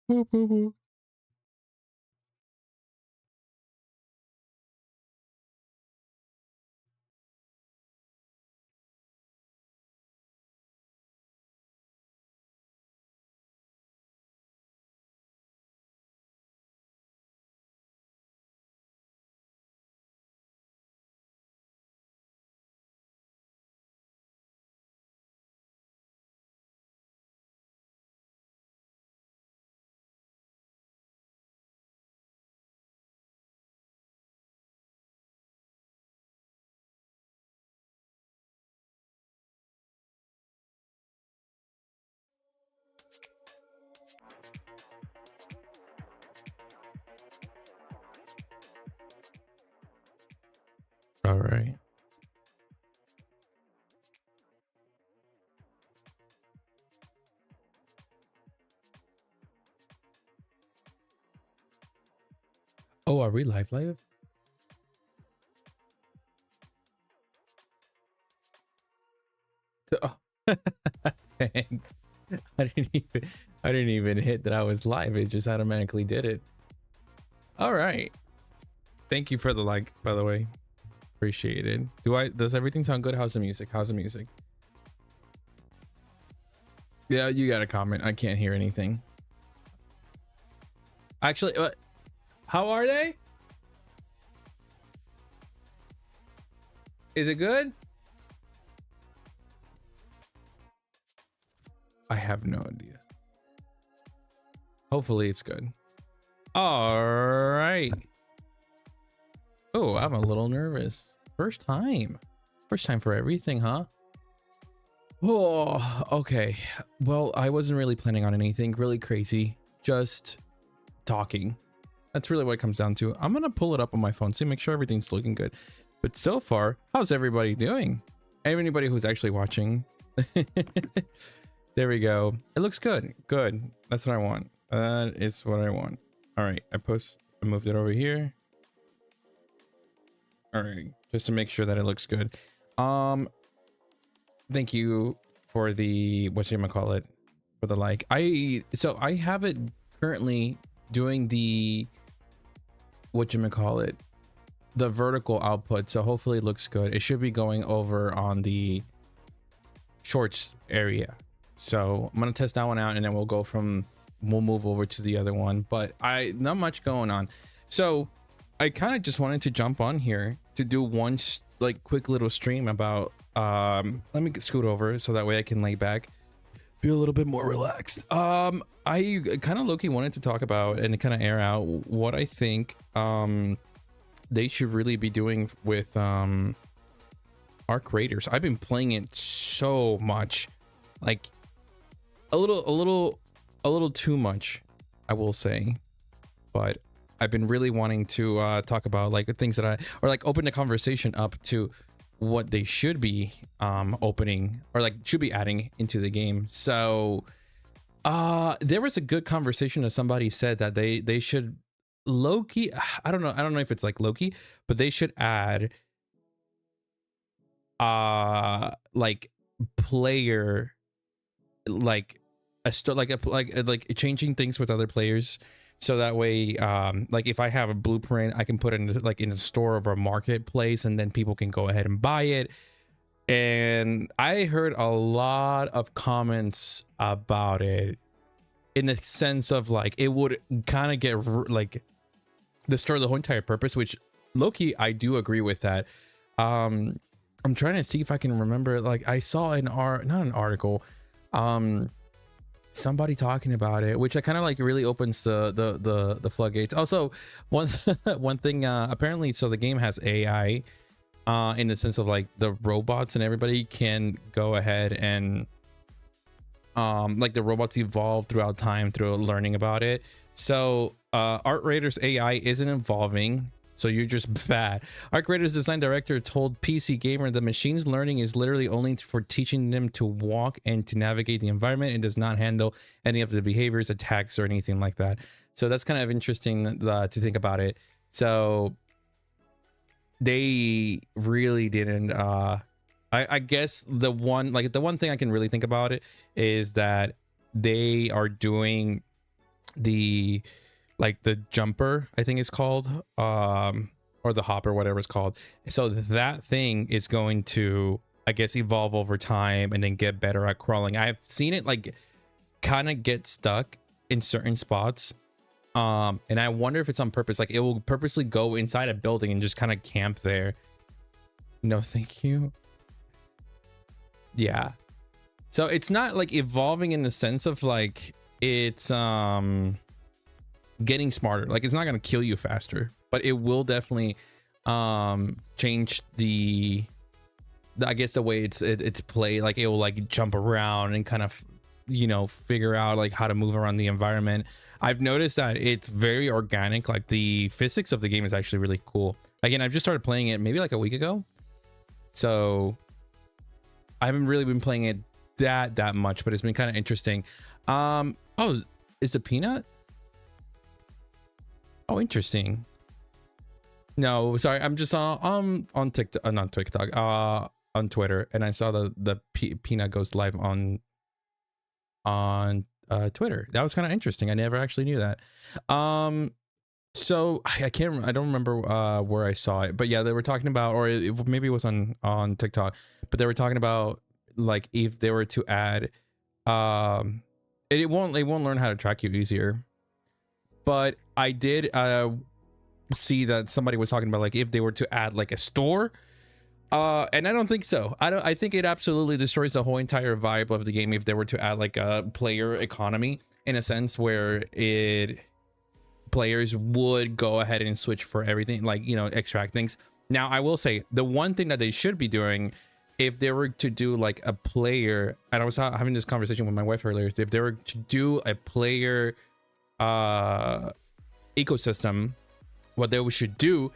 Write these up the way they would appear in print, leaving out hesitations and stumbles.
Boo, boo, boo. All right. Oh, are we live? Oh. Thanks. I didn't even hit that I was live. It just automatically did it. All right. Thank you for the like, by the way. Appreciate it. Does everything sound good? How's the music? How's the music? Yeah, you got a comment. I can't hear anything. Actually, how are they? Is it good? I have no idea. Hopefully it's good. All right. Oh, I'm a little nervous. First time for everything, huh? Oh, okay. Well, I wasn't really planning on anything really crazy. Just talking. That's really what it comes down to. I'm gonna pull it up on my phone to make sure everything's looking good. But so far, how's everybody doing? Anybody who's actually watching. There we go. It looks good. Good. That's what I want. That is what I want. All right. I moved it over here. All right. Just to make sure that it looks good. Thank you for the, whatchamacallit, for the like. So I have it currently doing the, whatchamacallit, the vertical output. So hopefully it looks good. It should be going over on the shorts area. So I'm gonna test that one out, and then we'll move over to the other one. But not much going on. So I kind of just wanted to jump on here to do one like quick little stream about let me scoot over so that way I can lay back, be a little bit more relaxed. I kind of low-key wanted to talk about and kind of air out what I think they should really be doing with Arc Raiders. I've been playing it so much, like a little too much, I will say. But I've been really wanting to talk about like things that or like open the conversation up to what they should be opening or like should be adding into the game. So there was a good conversation that somebody said that they should low-key, I don't know if it's like low-key, but they should add like player, like like changing things with other players, so that way like if I have a blueprint, I can put it in like in a store or a marketplace, and then people can go ahead and buy it. And I heard a lot of comments about it in the sense of like it would kind of get like destroy the whole entire purpose, which low-key I do agree with that. I'm trying to see if I can remember, like I saw not an article, somebody talking about it, which I kind of like really opens the floodgates. Also, one one thing, apparently, so the game has AI in the sense of like the robots, and everybody can go ahead and like the robots evolve throughout time through learning about it. So Arc Raiders AI isn't evolving, so you're just bad. Arc Raiders design director told PC Gamer the machine's learning is literally only for teaching them to walk and to navigate the environment, and does not handle any of the behaviors, attacks, or anything like that. So that's kind of interesting to think about it. So they really didn't I guess the one thing I can really think about it is that they are doing the like the jumper, I think it's called, or the hopper, whatever it's called. So that thing is going to, I guess, evolve over time and then get better at crawling. I've seen it like kind of get stuck in certain spots, and I wonder if it's on purpose. Like it will purposely go inside a building and just kind of camp there. No thank you. Yeah, so it's not like evolving in the sense of like it's getting smarter. Like it's not going to kill you faster, but it will definitely change the I guess the way it's played. Like it will like jump around and kind of, you know, figure out like how to move around the environment. I've noticed that it's very organic. Like the physics of the game is actually really cool. Again, I've just started playing it maybe like a week ago, so I haven't really been playing it that much, but it's been kind of interesting. Oh, is it Peanut? Oh, interesting. No, sorry, I'm just on TikTok, not TikTok, on Twitter, and I saw the Peanut goes live on Twitter. That was kind of interesting. I never actually knew that. So I don't remember where I saw it, but yeah, they were talking about, or maybe it was on TikTok, but they were talking about like if they were to add, it won't learn how to track you easier. But I did see that somebody was talking about like if they were to add like a store, and I don't think so. I think it absolutely destroys the whole entire vibe of the game if they were to add like a player economy, in a sense where players would go ahead and switch for everything, like, you know, extract things. Now I will say the one thing that they should be doing, if they were to do like a player, and I was having this conversation with my wife earlier, if they were to do a player ecosystem, what they should do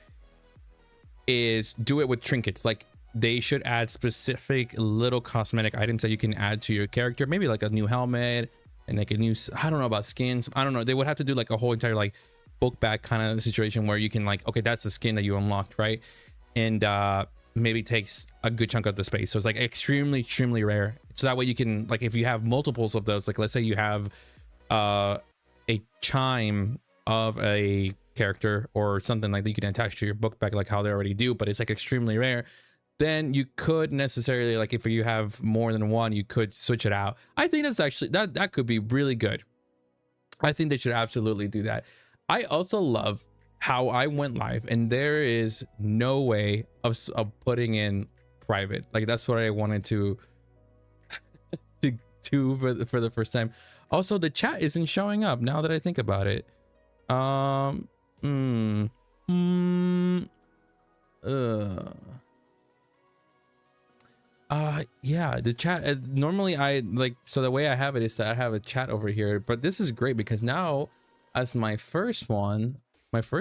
is do it with trinkets. Like they should add specific little cosmetic items that you can add to your character, maybe like a new helmet and like a new, I don't know about skins, I don't know, they would have to do like a whole entire like book bag kind of situation where you can like, okay, that's the skin that you unlocked, right? And maybe takes a good chunk of the space, so it's like extremely rare, so that way you can, like, if you have multiples of those, like let's say you have a chime of a character or something like that you can attach to your book bag, like how they already do, but it's like extremely rare, then you could necessarily, like if you have more than one, you could switch it out. I think that's actually that could be really good. I think they should absolutely do that. I also love how I went live and there is no way of putting in private. Like that's what I wanted to do for the first time. Also, the chat isn't showing up now that I think about it. Yeah, the chat, normally I like, so the way I have it is that I have a chat over here, but this is great because now as my first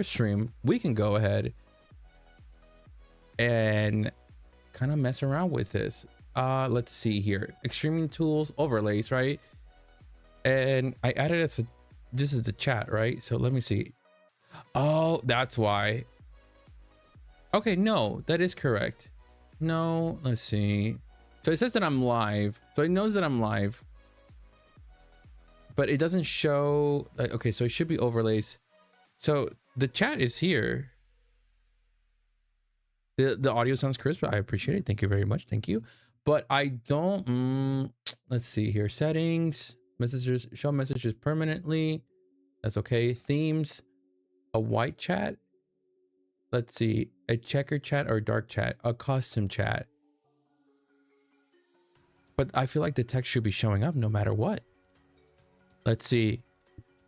stream, we can go ahead and kind of mess around with this. Let's see here, extreme tools, overlays, right? And I added as this is the chat, right? So let me see. Oh, that's why. Okay, no, that is correct. No, let's see. So it says that I'm live, so it knows that I'm live, but it doesn't show. Okay, so it should be overlays. So the chat is here. The audio sounds crisp. I appreciate it. Thank you very much. Thank you. But I don't. Let's see here. Settings, messages, show messages permanently. That's okay. Themes, a white chat. Let's see, a checker chat or dark chat, a custom chat. But I feel like the text should be showing up no matter what. Let's see.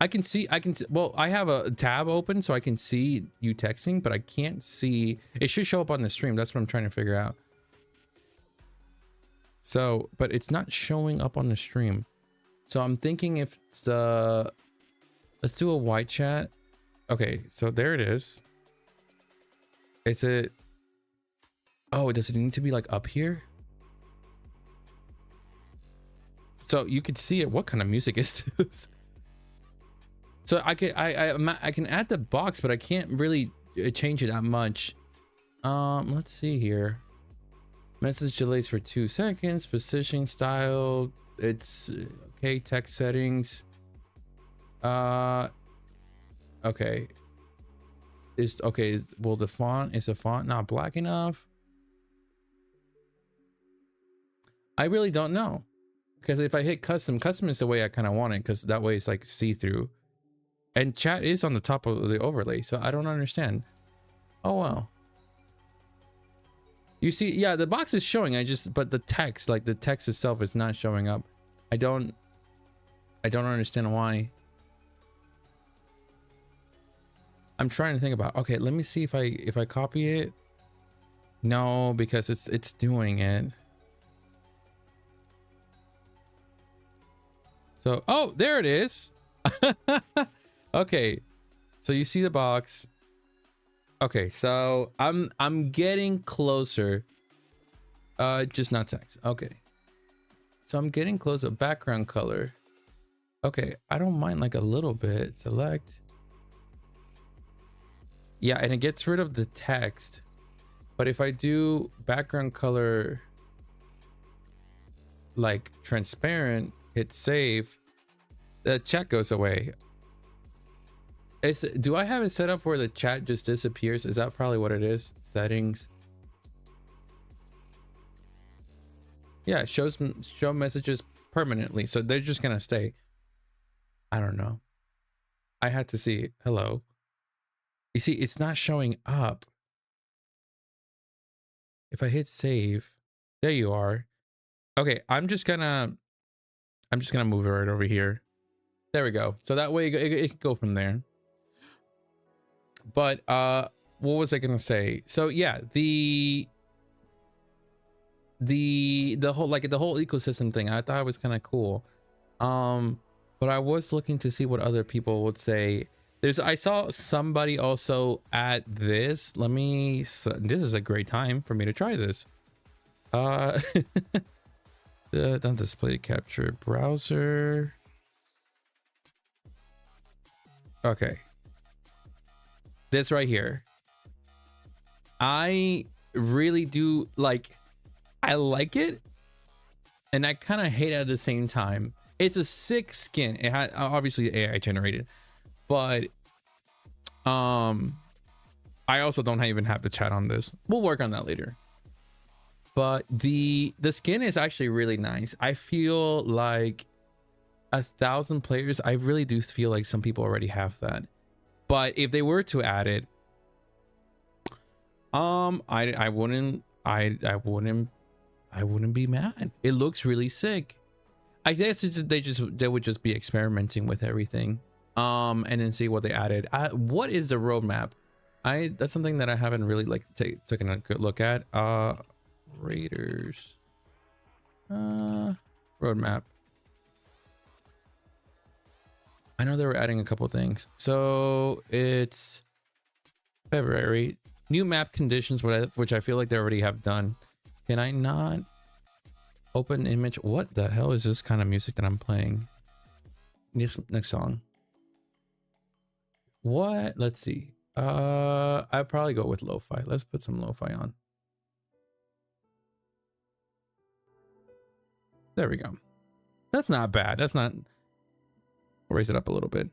I can see, well, I have a tab open so I can see you texting, but I can't see, it should show up on the stream. That's what I'm trying to figure out. So, but it's not showing up on the stream. So I'm thinking if it's let's do a white chat. Okay, so there it is. Is it, oh, does it need to be like up here? So you could see it. What kind of music is this? So I can add the box, but I can't really change it that much. Let's see here. Message delays for 2 seconds. Positioning style. It's okay. Text settings. Okay. Will the font, is the font not black enough? I really don't know, because if I hit custom is the way I kind of want it, because that way it's like see-through, and chat is on the top of the overlay, so I don't understand. Oh well. You see, yeah, the box is showing, but the text, like the text itself, is not showing up. I don't understand why. I'm trying to think about, okay, let me see if I copy it. No, because it's doing it. So, oh, there it is. Okay. So you see the box. Okay, so I'm getting closer. Just not text. Okay. So I'm getting closer. Background color. Okay, I don't mind like a little bit. Select. Yeah, and it gets rid of the text. But if I do background color like transparent, hit save, the chat goes away. Do I have it set up where the chat just disappears? Is that probably what it is? Settings. Yeah, show messages permanently, so they're just gonna stay. I don't know. I had to see. Hello. You see, it's not showing up. If I hit save, there you are. Okay, I'm just gonna move it right over here. There we go. So that way it can go from there. But what was I gonna say? So yeah, the whole ecosystem thing, I thought it was kind of cool. But I was looking to see what other people would say. I saw somebody also add this. This is a great time for me to try this. The display capture browser. Okay. This right here. I really do I like it, and I kind of hate it at the same time. It's a sick skin. It had obviously AI generated, but I also don't even have the chat on this. We'll work on that later. But the skin is actually really nice. I feel like 1,000 players, I really do feel like some people already have that. But if they were to add it, I wouldn't be mad. It looks really sick. I guess they would just be experimenting with everything, and then see what they added. What is the roadmap? That's something that I haven't really taken a good look at. Raiders roadmap. I know they were adding a couple things. So it's February. New map conditions, which I feel like they already have done. Can I not open image? What the hell is this kind of music that I'm playing? Next song. What? Let's see. I'd probably go with lo-fi. Let's put some lo-fi on. There we go. That's not bad. That's not. I'll raise it up a little bit.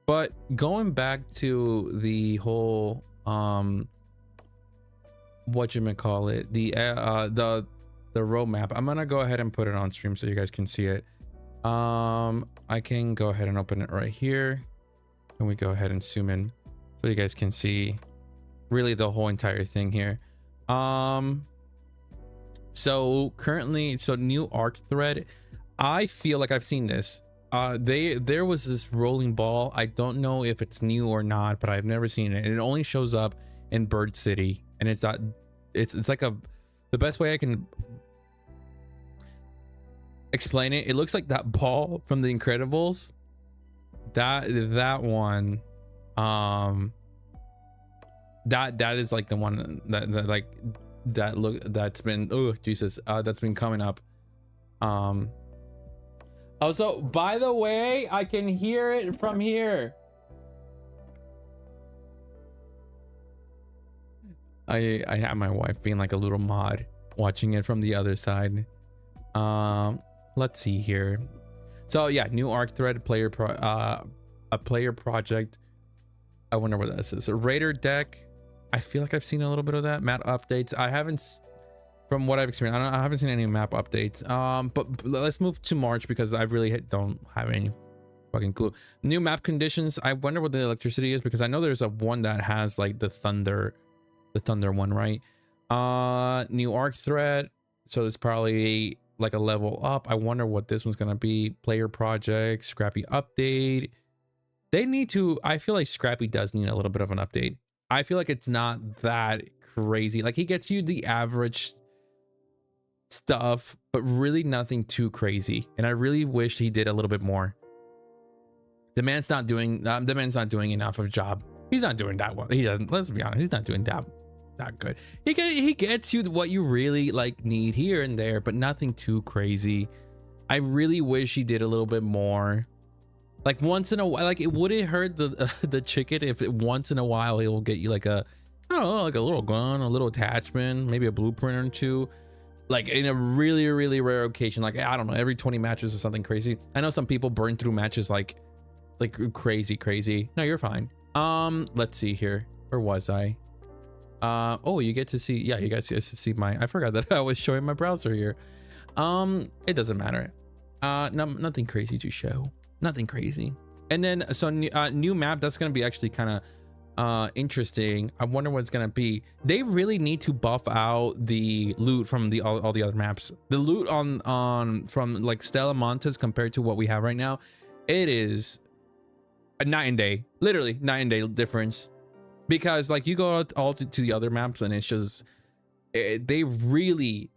But going back to the whole whatchamacallit, the roadmap, I'm gonna go ahead and put it on stream so you guys can see it. I can go ahead and open it right here, and we go ahead and zoom in so you guys can see really the whole entire thing here. So currently, new arc thread, I feel like I've seen this. There was this rolling ball. I don't know if it's new or not, but I've never seen it. And it only shows up in Bird City, and it's like the best way I can explain it. It looks like that ball from The Incredibles. That one, that is like the one that's been, oh Jesus, that's been coming up. Also, by the way, I can hear it from here. I have my wife being like a little mod, watching it from the other side. Let's see here. So yeah, new arc thread player a player project. I wonder what that is. A Raider deck. I feel like I've seen a little bit of that. Map updates. I haven't, from what I've experienced, I haven't seen any map updates. But let's move to March because I really don't have any fucking clue. New map conditions. I wonder what the electricity is because I know there's a one that has like the thunder one, right? New arc threat. So it's probably like a level up. I wonder what this one's gonna be. Player project, Scrappy update. They need to, I feel like Scrappy does need a little bit of an update. I feel like it's not that crazy. Like he gets you the average stuff, but really nothing too crazy. And I really wish he did a little bit more. The man's not doing enough of a job. He's not doing that well. He doesn't, let's be honest, he's not doing that good. He gets you what you really like need here and there, but nothing too crazy. I really wish he did a little bit more. Like once in a while, like it wouldn't hurt the chicken if once in a while he'll get you like a, I don't know, like a little gun, a little attachment, maybe a blueprint or two, like in a really, really rare occasion. Like, I don't know, every 20 matches or something crazy. I know some people burn through matches like crazy. No, you're fine. Let's see here. Where was I? Oh, you get to see, yeah, you guys get to see my, I forgot that I was showing my browser here. It doesn't matter. No, nothing crazy to show. Nothing crazy. And then so new map, that's gonna be actually kind of interesting. I wonder what it's gonna be. They really need to buff out the loot from all the other maps. The loot on from like Stella Montes compared to what we have right now, it is a night and day, literally night and day difference. Because like you go out all to the other maps and it's just they really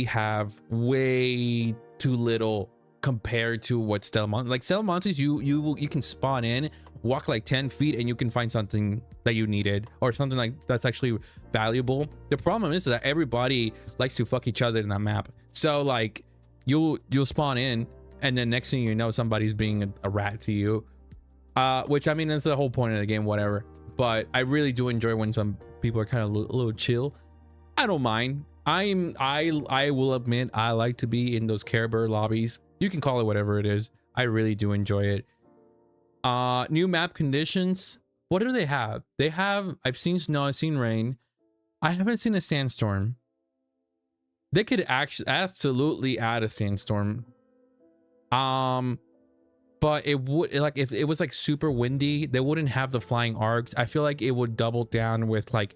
have way too little compared to what Stella Montes. Like Stella Montes, you can spawn in, walk like 10 feet and you can find something that you needed or something like that's actually valuable. The problem is that everybody likes to fuck each other in that map. So like you'll spawn in and then next thing you know somebody's being a rat to you, which I mean that's the whole point of the game, whatever. But I really do enjoy when some people are kind of a little chill. I don't mind. I will admit I like to be in those Care Bear lobbies. You can call it whatever it is. I really do enjoy it. New map conditions. What do they have? They have, I've seen snow, I've seen rain. I haven't seen a sandstorm. They could actually absolutely add a sandstorm. But it would, like, if it was like super windy, they wouldn't have the flying arcs. I feel like it would double down with like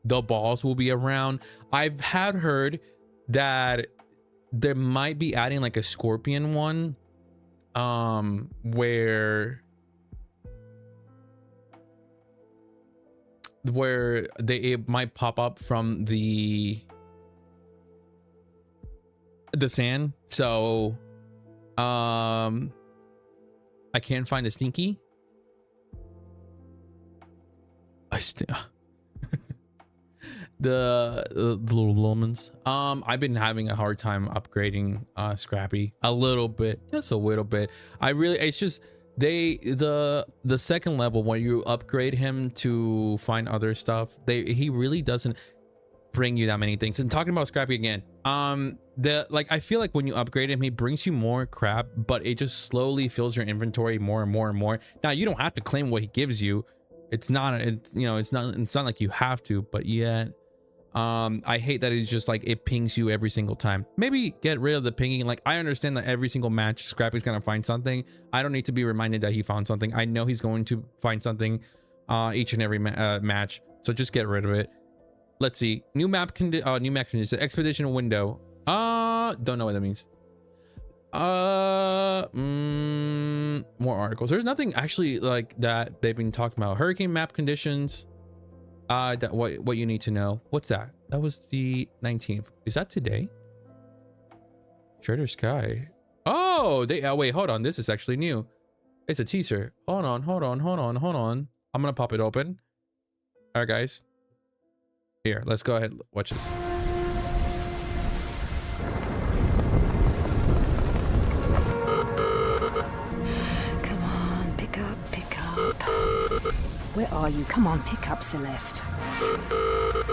the balls will be around. I've had heard that there might be adding like a scorpion one, where it might pop up from the sand. So I can't find a stinky. The little lumens. I've been having a hard time upgrading Scrappy a little bit, just a little bit. It's just the second level when you upgrade him to find other stuff, he really doesn't bring you that many things. And talking about Scrappy again, I feel like when you upgrade him, he brings you more crap, but it just slowly fills your inventory more and more and more. Now you don't have to claim what he gives you. It's not like you have to, but yet I hate that it's just like it pings you every single time. Maybe get rid of the pinging. Like I understand that every single match Scrappy's gonna find something. I don't need to be reminded that he found something. I know he's going to find something each and every match, so just get rid of it. Let's see, new map conditions, expedition window. Don't know what that means. More articles. There's nothing actually like that they've been talking about. Hurricane map conditions. That what you need to know. What's that? That was the 19th. Is that today? Shredder Sky. Oh, wait, hold on. This is actually new. It's a teaser. Hold on. I'm gonna pop it open. All right, guys. Here, let's go ahead. Watch this. Come on, pick up. Where are you? Come on, pick up, Celeste.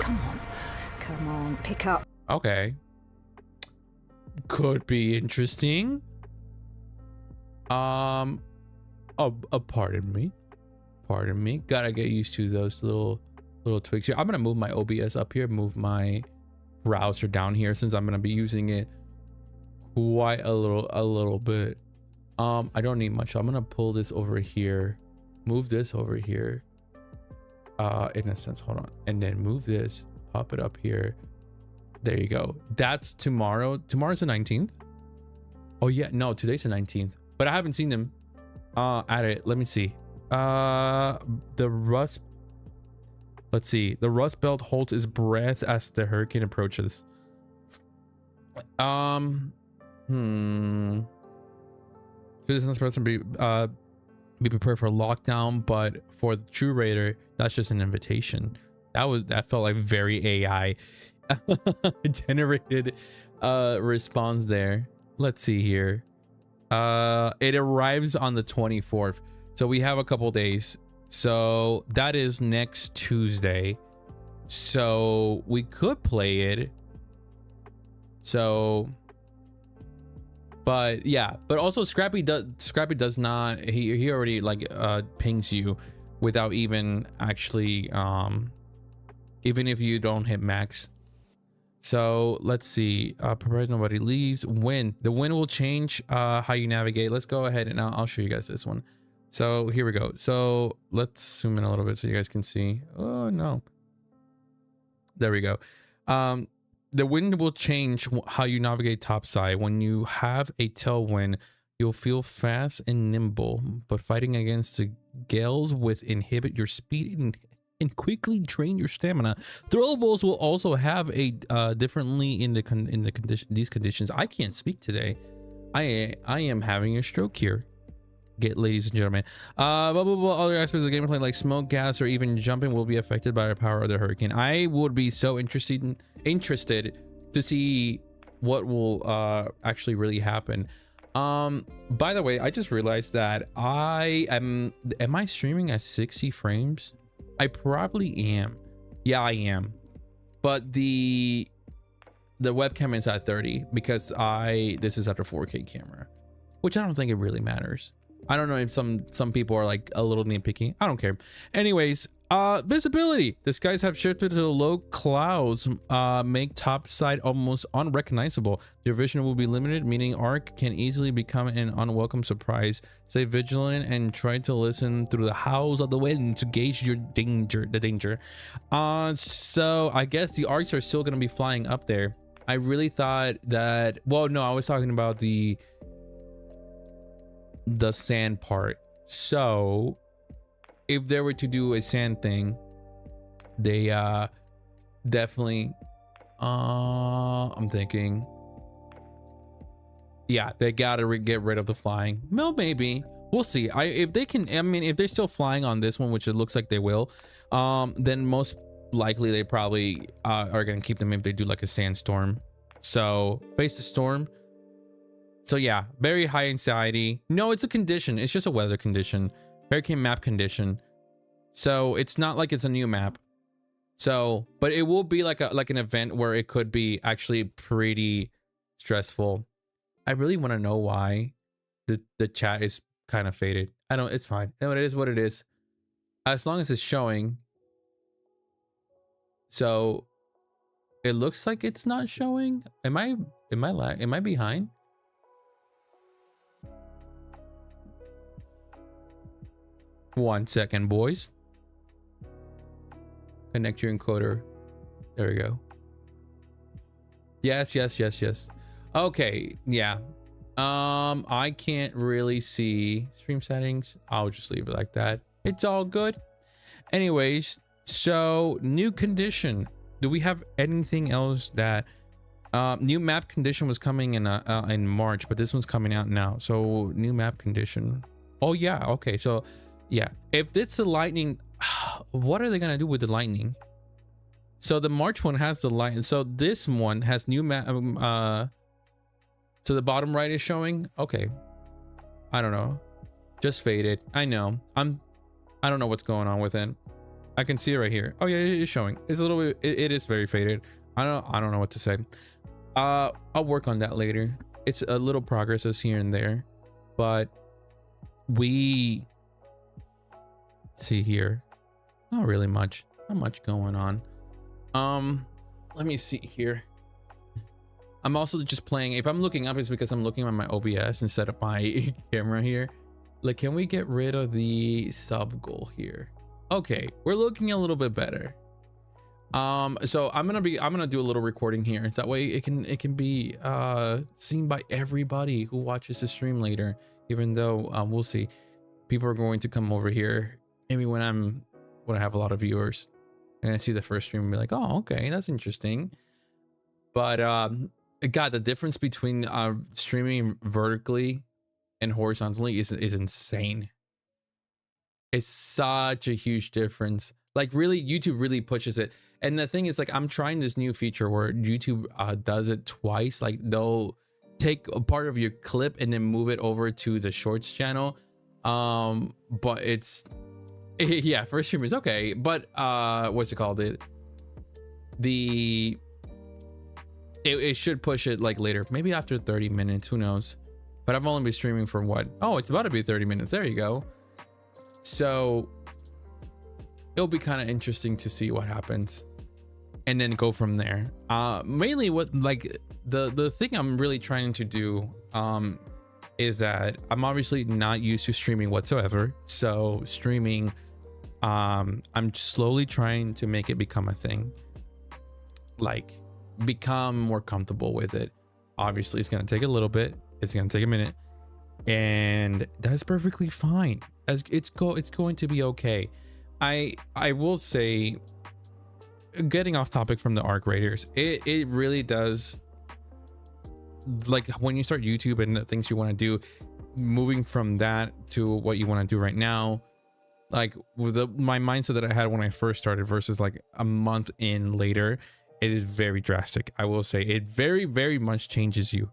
Come on, pick up. Okay. Could be interesting. Pardon me. Pardon me. Gotta get used to those little tweaks here. I'm gonna move my OBS up here, move my browser down here since I'm gonna be using it quite a little bit. I don't need much. So I'm gonna pull this over here, move this over here. In a sense, hold on, and then move this, pop it up here. There you go. That's tomorrow. Tomorrow's the 19th. Oh yeah, no, today's the 19th, but I haven't seen them at it. Let me see. The Rust, let's see, the Rust Belt holds its breath as the hurricane approaches. Citizens person be prepared for lockdown, but for the True Raider, that's just an invitation. That felt like very AI generated response there. Let's see here. It arrives on the 24th, so we have a couple days. So that is next Tuesday, so we could play it. So, but yeah, but also Scrappy does not, he already like pings you without even actually even if you don't hit max. So let's see, provided nobody leaves. The wind will change how you navigate. Let's go ahead and I'll show you guys this one. So here we go. So let's zoom in a little bit so you guys can see. Oh no, there we go. The wind will change how you navigate topside. When you have a tailwind, you'll feel fast and nimble, but fighting against the gales will inhibit your speed and quickly drain your stamina. Throwables will also have a differently in these conditions. I can't speak today. I am having a stroke here. Ladies and gentlemen, other aspects of the gameplay like smoke, gas, or even jumping will be affected by the power of the hurricane. I would be so interested to see what will actually really happen. By the way, I just realized that am I streaming at 60 frames? I probably am. Yeah, I am, but the webcam is at 30 because this is at a 4K camera, which I don't think it really matters. I don't know if some people are like a little nitpicky. I don't care. Anyways, visibility. The skies have shifted to low clouds, make topside almost unrecognizable. Your vision will be limited, meaning Ark can easily become an unwelcome surprise. Stay vigilant and try to listen through the howls of the wind to gauge the danger. So I guess the Arks are still gonna be flying up there. I really thought that, well, no, I was talking about the sand part. So if they were to do a sand thing, they definitely I'm thinking, yeah, they gotta get rid of the flying. Well, maybe we'll see. If they can, I mean, if they're still flying on this one, which it looks like they will, then most likely they probably are gonna keep them if they do like a sandstorm. So face the storm. So yeah, very high anxiety. No, it's a condition. It's just a weather condition. Hurricane map condition. So it's not like it's a new map. So, but it will be like an event where it could be actually pretty stressful. I really want to know why the chat is kind of faded. I don't, it's fine. No, it is what it is. As long as it's showing. So it looks like it's not showing. Am I behind? One second, boys. Connect your encoder. There we go. Yes. Okay, yeah. I can't really see stream settings. I'll just leave it like that. It's all good. Anyways, so new condition. Do we have anything else that new map condition was coming in March, but this one's coming out now. So new map condition. Oh yeah, okay. So yeah, if it's the lightning, what are they gonna do with the lightning? So the March one has the light, so this one has new map. So the bottom right is showing. Okay, I don't know, just faded. I know. I don't know what's going on with it. I can see it right here. Oh yeah, it is showing. It's a little bit. It is very faded. I don't know what to say. I'll work on that later. It's a little progresses here and there, but we see here, not really much, not much going on. Let me see here. I'm also just playing. If I'm looking up, it's because I'm looking at my OBS instead of my camera here. Like, can we get rid of the sub goal here? Okay, we're looking a little bit better. So I'm gonna do a little recording here, so that way it can be seen by everybody who watches the stream later. Even though we'll see, people are going to come over here maybe when I have a lot of viewers and I see the first stream and be like, oh, okay, that's interesting. But God, the difference between streaming vertically and horizontally is insane. It's such a huge difference. Like, really, YouTube really pushes it. And the thing is, like, I'm trying this new feature where YouTube does it twice. Like, they'll take a part of your clip and then move it over to the shorts channel. But yeah, first stream is okay, but what's it called? It should push it like later, maybe after 30 minutes, who knows. But I've only been streaming for what? Oh, it's about to be 30 minutes. There you go. So it'll be kind of interesting to see what happens and then go from there. Mainly what, like, the thing I'm really trying to do is that I'm obviously not used to streaming whatsoever. So streaming, I'm slowly trying to make it become a thing, like become more comfortable with it. Obviously it's going to take a little bit, it's going to take a minute, and that's perfectly fine. As it's going to be okay. I will say, getting off topic from the Arc Raiders, it really does, like, when you start YouTube and the things you want to do, moving from that to what you want to do right now, like with my mindset that I had when I first started versus like a month in later, it is very drastic. I will say it very, very much changes you,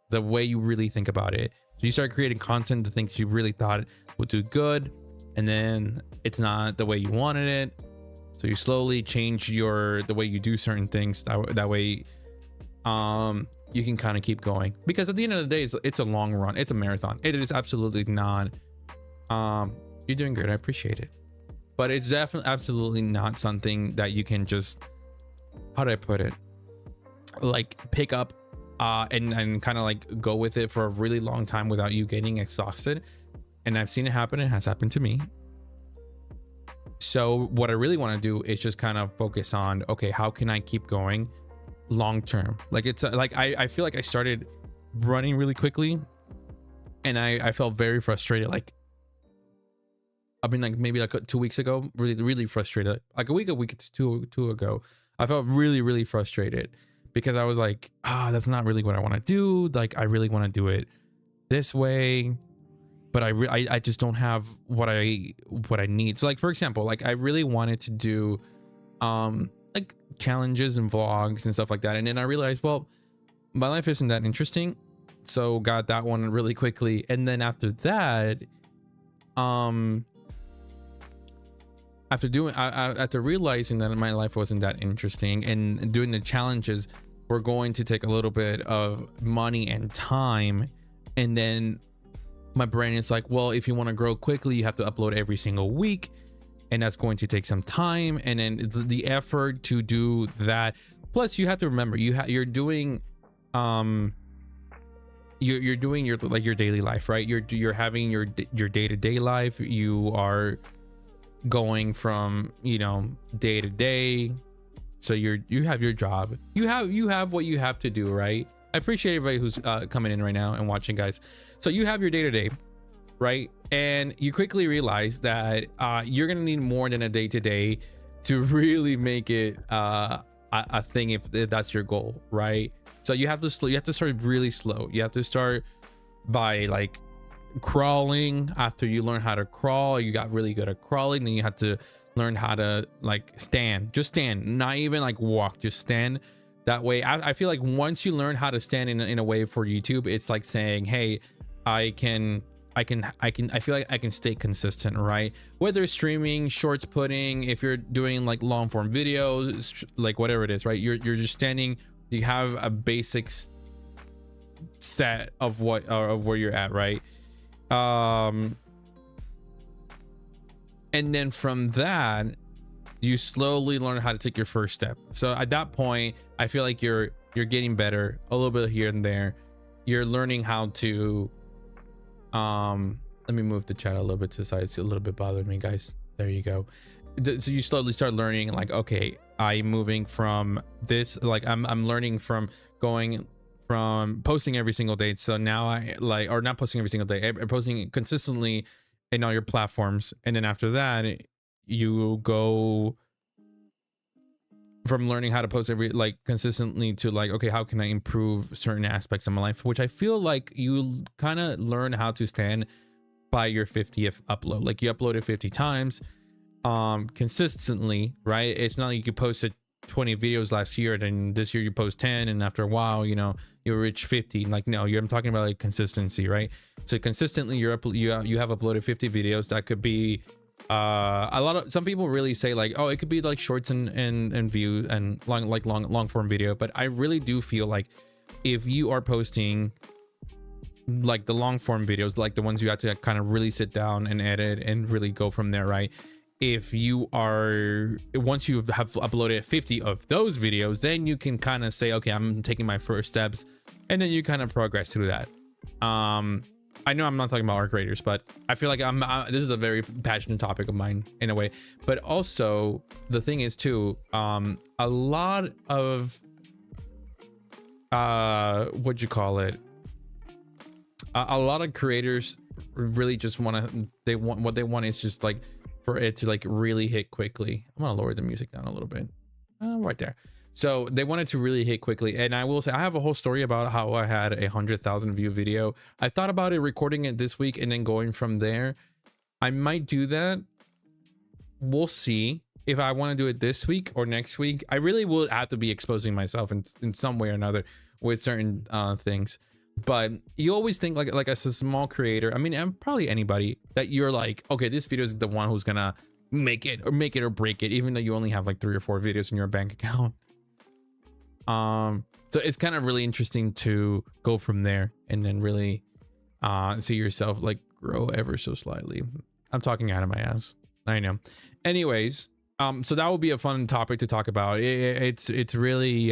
the way you really think about it. So you start creating content, the things you really thought would do good, and then it's not the way you wanted it. So you slowly change the way you do certain things. That way, you can kind of keep going, because at the end of the day, it's a long run. It's a marathon. It is absolutely not. You're doing great. I appreciate it, but it's definitely absolutely not something that you can just, how do I put it, like pick up and kind of like go with it for a really long time without you getting exhausted. And I've seen it happen. It has happened to me. So what I really want to do is just kind of focus on, okay, how can I keep going long term? Like, it's like I feel like I started running really quickly and I felt very frustrated. Like, I've been like maybe like 2 weeks ago, really frustrated. Like a week two ago, I felt really frustrated because I was like, that's not really what I want to do. Like, I really want to do it this way, but I just don't have what I need. So, like, for example, like I really wanted to do like challenges and vlogs and stuff like that, and then I realized, well, my life isn't that interesting, so got that one really quickly. And then after that, after realizing that my life wasn't that interesting and doing the challenges were going to take a little bit of money and time, and then my brain is like, well, if you want to grow quickly, you have to upload every single week, and that's going to take some time, and then it's the effort to do that. Plus, you have to remember, you're doing you're doing your daily life, right? You're having your day-to-day life. You are going from, day to day. So you have your job, you have what you have to do, right? I appreciate everybody who's coming in right now and watching, guys. So you have your day-to-day, right? And you quickly realize that you're gonna need more than a day-to-day to really make it a thing, if that's your goal, right? So you have to start really slow. You have to start by like crawling. After you learn how to crawl, you got really good at crawling, then you have to learn how to like stand, not even like walk, just stand. That way, I feel like once you learn how to stand in a way for YouTube, it's like saying, hey, I feel like I can stay consistent, right? Whether it's streaming, shorts putting, if you're doing like long form videos, like whatever it is, right? You're just standing. You have a basic set of where you're at, right? And then from that, you slowly learn how to take your first step. So at that point, I feel like you're getting better a little bit here and there. You're learning how to let me move the chat a little bit to the side. It's a little bit bothering me, guys. There you go. So you slowly start learning, like, okay, I'm moving from this, like I'm learning from going from posting every single day. So now I like, or not posting every single day, I'm posting consistently in all your platforms. And then after that, you go from learning how to post every, like, consistently to like, okay, how can I improve certain aspects of my life, which I feel like you kind of learn how to stand by your 50th upload. Like, you uploaded 50 times consistently, right? It's not like you posted 20 videos last year, then this year you post 10, and after a while, you know, you reach 50. Like, no, I'm talking about like consistency, right? So consistently you have uploaded 50 videos. That could be a lot of, some people really say like, oh, it could be like shorts and views and long form video, but I really do feel like if you are posting like the long form videos, like the ones you have to kind of really sit down and edit and really go from there, right? If you are, once you have uploaded 50 of those videos, then you can kind of say, okay, I'm taking my first steps, and then you kind of progress through that. I know I'm not talking about ARC Raiders, but I feel like this is a very passionate topic of mine in a way. But also the thing is too, a lot of what'd you call it, a lot of creators really just what they want is just like for it to like really hit quickly. I'm gonna lower the music down a little bit, right there. So they wanted to really hit quickly. And I will say, I have a whole story about how I had a 100,000 view video. I thought about it recording it this week and then going from there. I might do that. We'll see if I want to do it this week or next week. I really will have to be exposing myself in some way or another with certain things. But you always think like as a small creator, I mean, and probably anybody, that you're like, okay, this video is the one who's gonna make it or break it, even though you only have like 3 or 4 videos in your bank account. So it's kind of really interesting to go from there and then really see yourself like grow ever so slightly. I'm talking out of my ass, I know. Anyways, so that would be a fun topic to talk about. It's really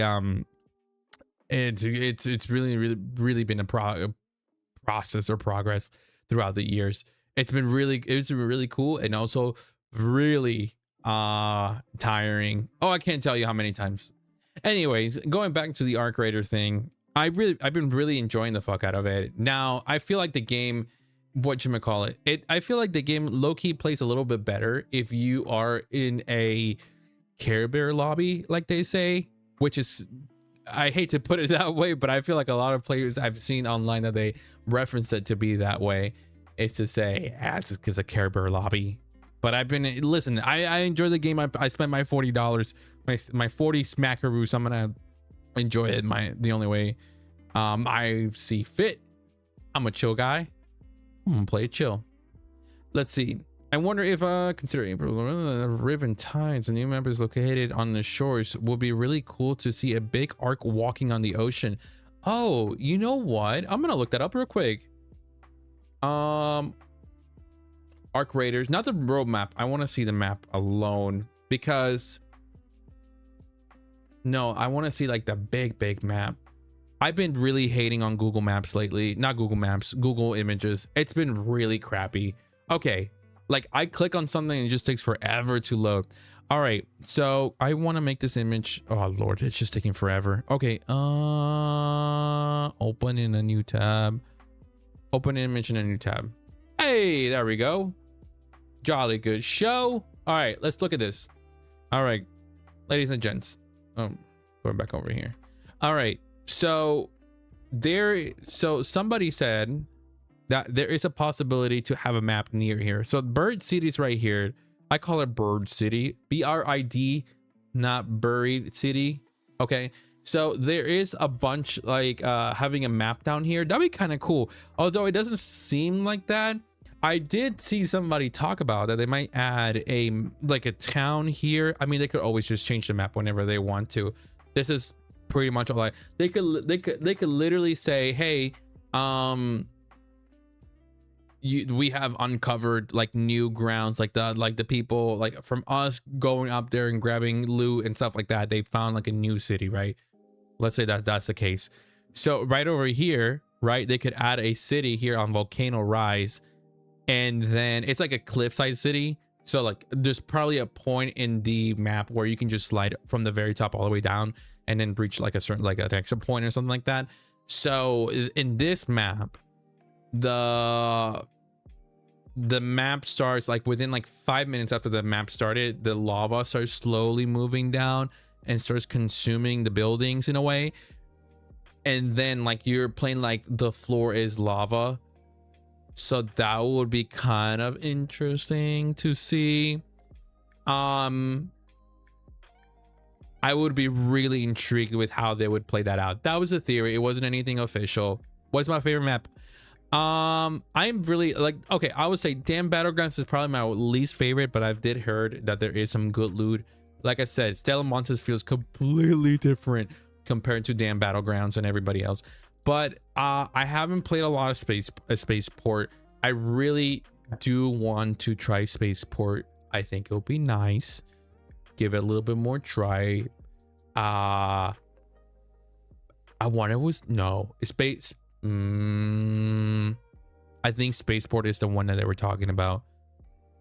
it's really been a process or progress throughout the years. It's been really cool, and also really tiring. Oh, I can't tell you how many times. Anyways, going back to the ARC Raider thing, I've been really enjoying the fuck out of it. Now I feel like the game, I feel like the game low-key plays a little bit better if you are in a Care Bear lobby, like they say, which is, I hate to put it that way, but I feel like a lot of players I've seen online that they reference it to be that way. It's to say, it's just because of Care Bear lobby. But I've been, listen, I enjoy the game. I spent my $40, my 40 smackaroos. I'm gonna enjoy it the only way I see fit. I'm a chill guy. I'm gonna play it chill. Let's see. I wonder if considering Riven Tides, the new members located on the shores, will be really cool to see a big arc walking on the ocean. Oh, you know what? I'm gonna look that up real quick. ARC Raiders, not the road map. I want to see the map alone, because no, I want to see like the big map. I've been really hating on Google Maps lately. Not Google Maps, Google Images. It's been really crappy. Okay, like I click on something and it just takes forever to load. All right, so I want to make this image. Oh Lord, it's just taking forever. Okay, open in a new tab. Open image in a new tab. Hey, there we go. Jolly good show. All right, let's look at this. All right, ladies and gents. Going back over here. All right, so somebody said that there is a possibility to have a map near here. So Bird City's right here. I call it Bird City, BRID, not Buried City. Okay, so there is a bunch like having a map down here. That'd be kind of cool, although it doesn't seem like that. I did see somebody talk about that they might add a town here. I mean, they could always just change the map whenever they want to. This is pretty much all they could literally say, hey, we have uncovered like new grounds, like the people like from us going up there and grabbing loot and stuff like that. They found like a new city, right? Let's say that that's the case. So right over here, right, they could add a city here on Volcano Rise, and then it's like a cliffside city. So like there's probably a point in the map where you can just slide from the very top all the way down and then reach like a certain like an exit point or something like that. So in this map, the map starts like within like 5 minutes after the map started, the lava starts slowly moving down and starts consuming the buildings in a way. And then like you're playing like the floor is lava. So that would be kind of interesting to see. I would be really intrigued with how they would play that out. That was a theory. It wasn't anything official. What's my favorite map? I'm really like, okay, I would say Damn Battlegrounds is probably my least favorite, but I did heard that there is some good loot. Like I said, Stellamontes feels completely different compared to Damn Battlegrounds and everybody else. But I haven't played a lot of Spaceport. I really do want to try Spaceport. I think it'll be nice. Give it a little bit more try. I want it was no space. I think Spaceport is the one that they were talking about.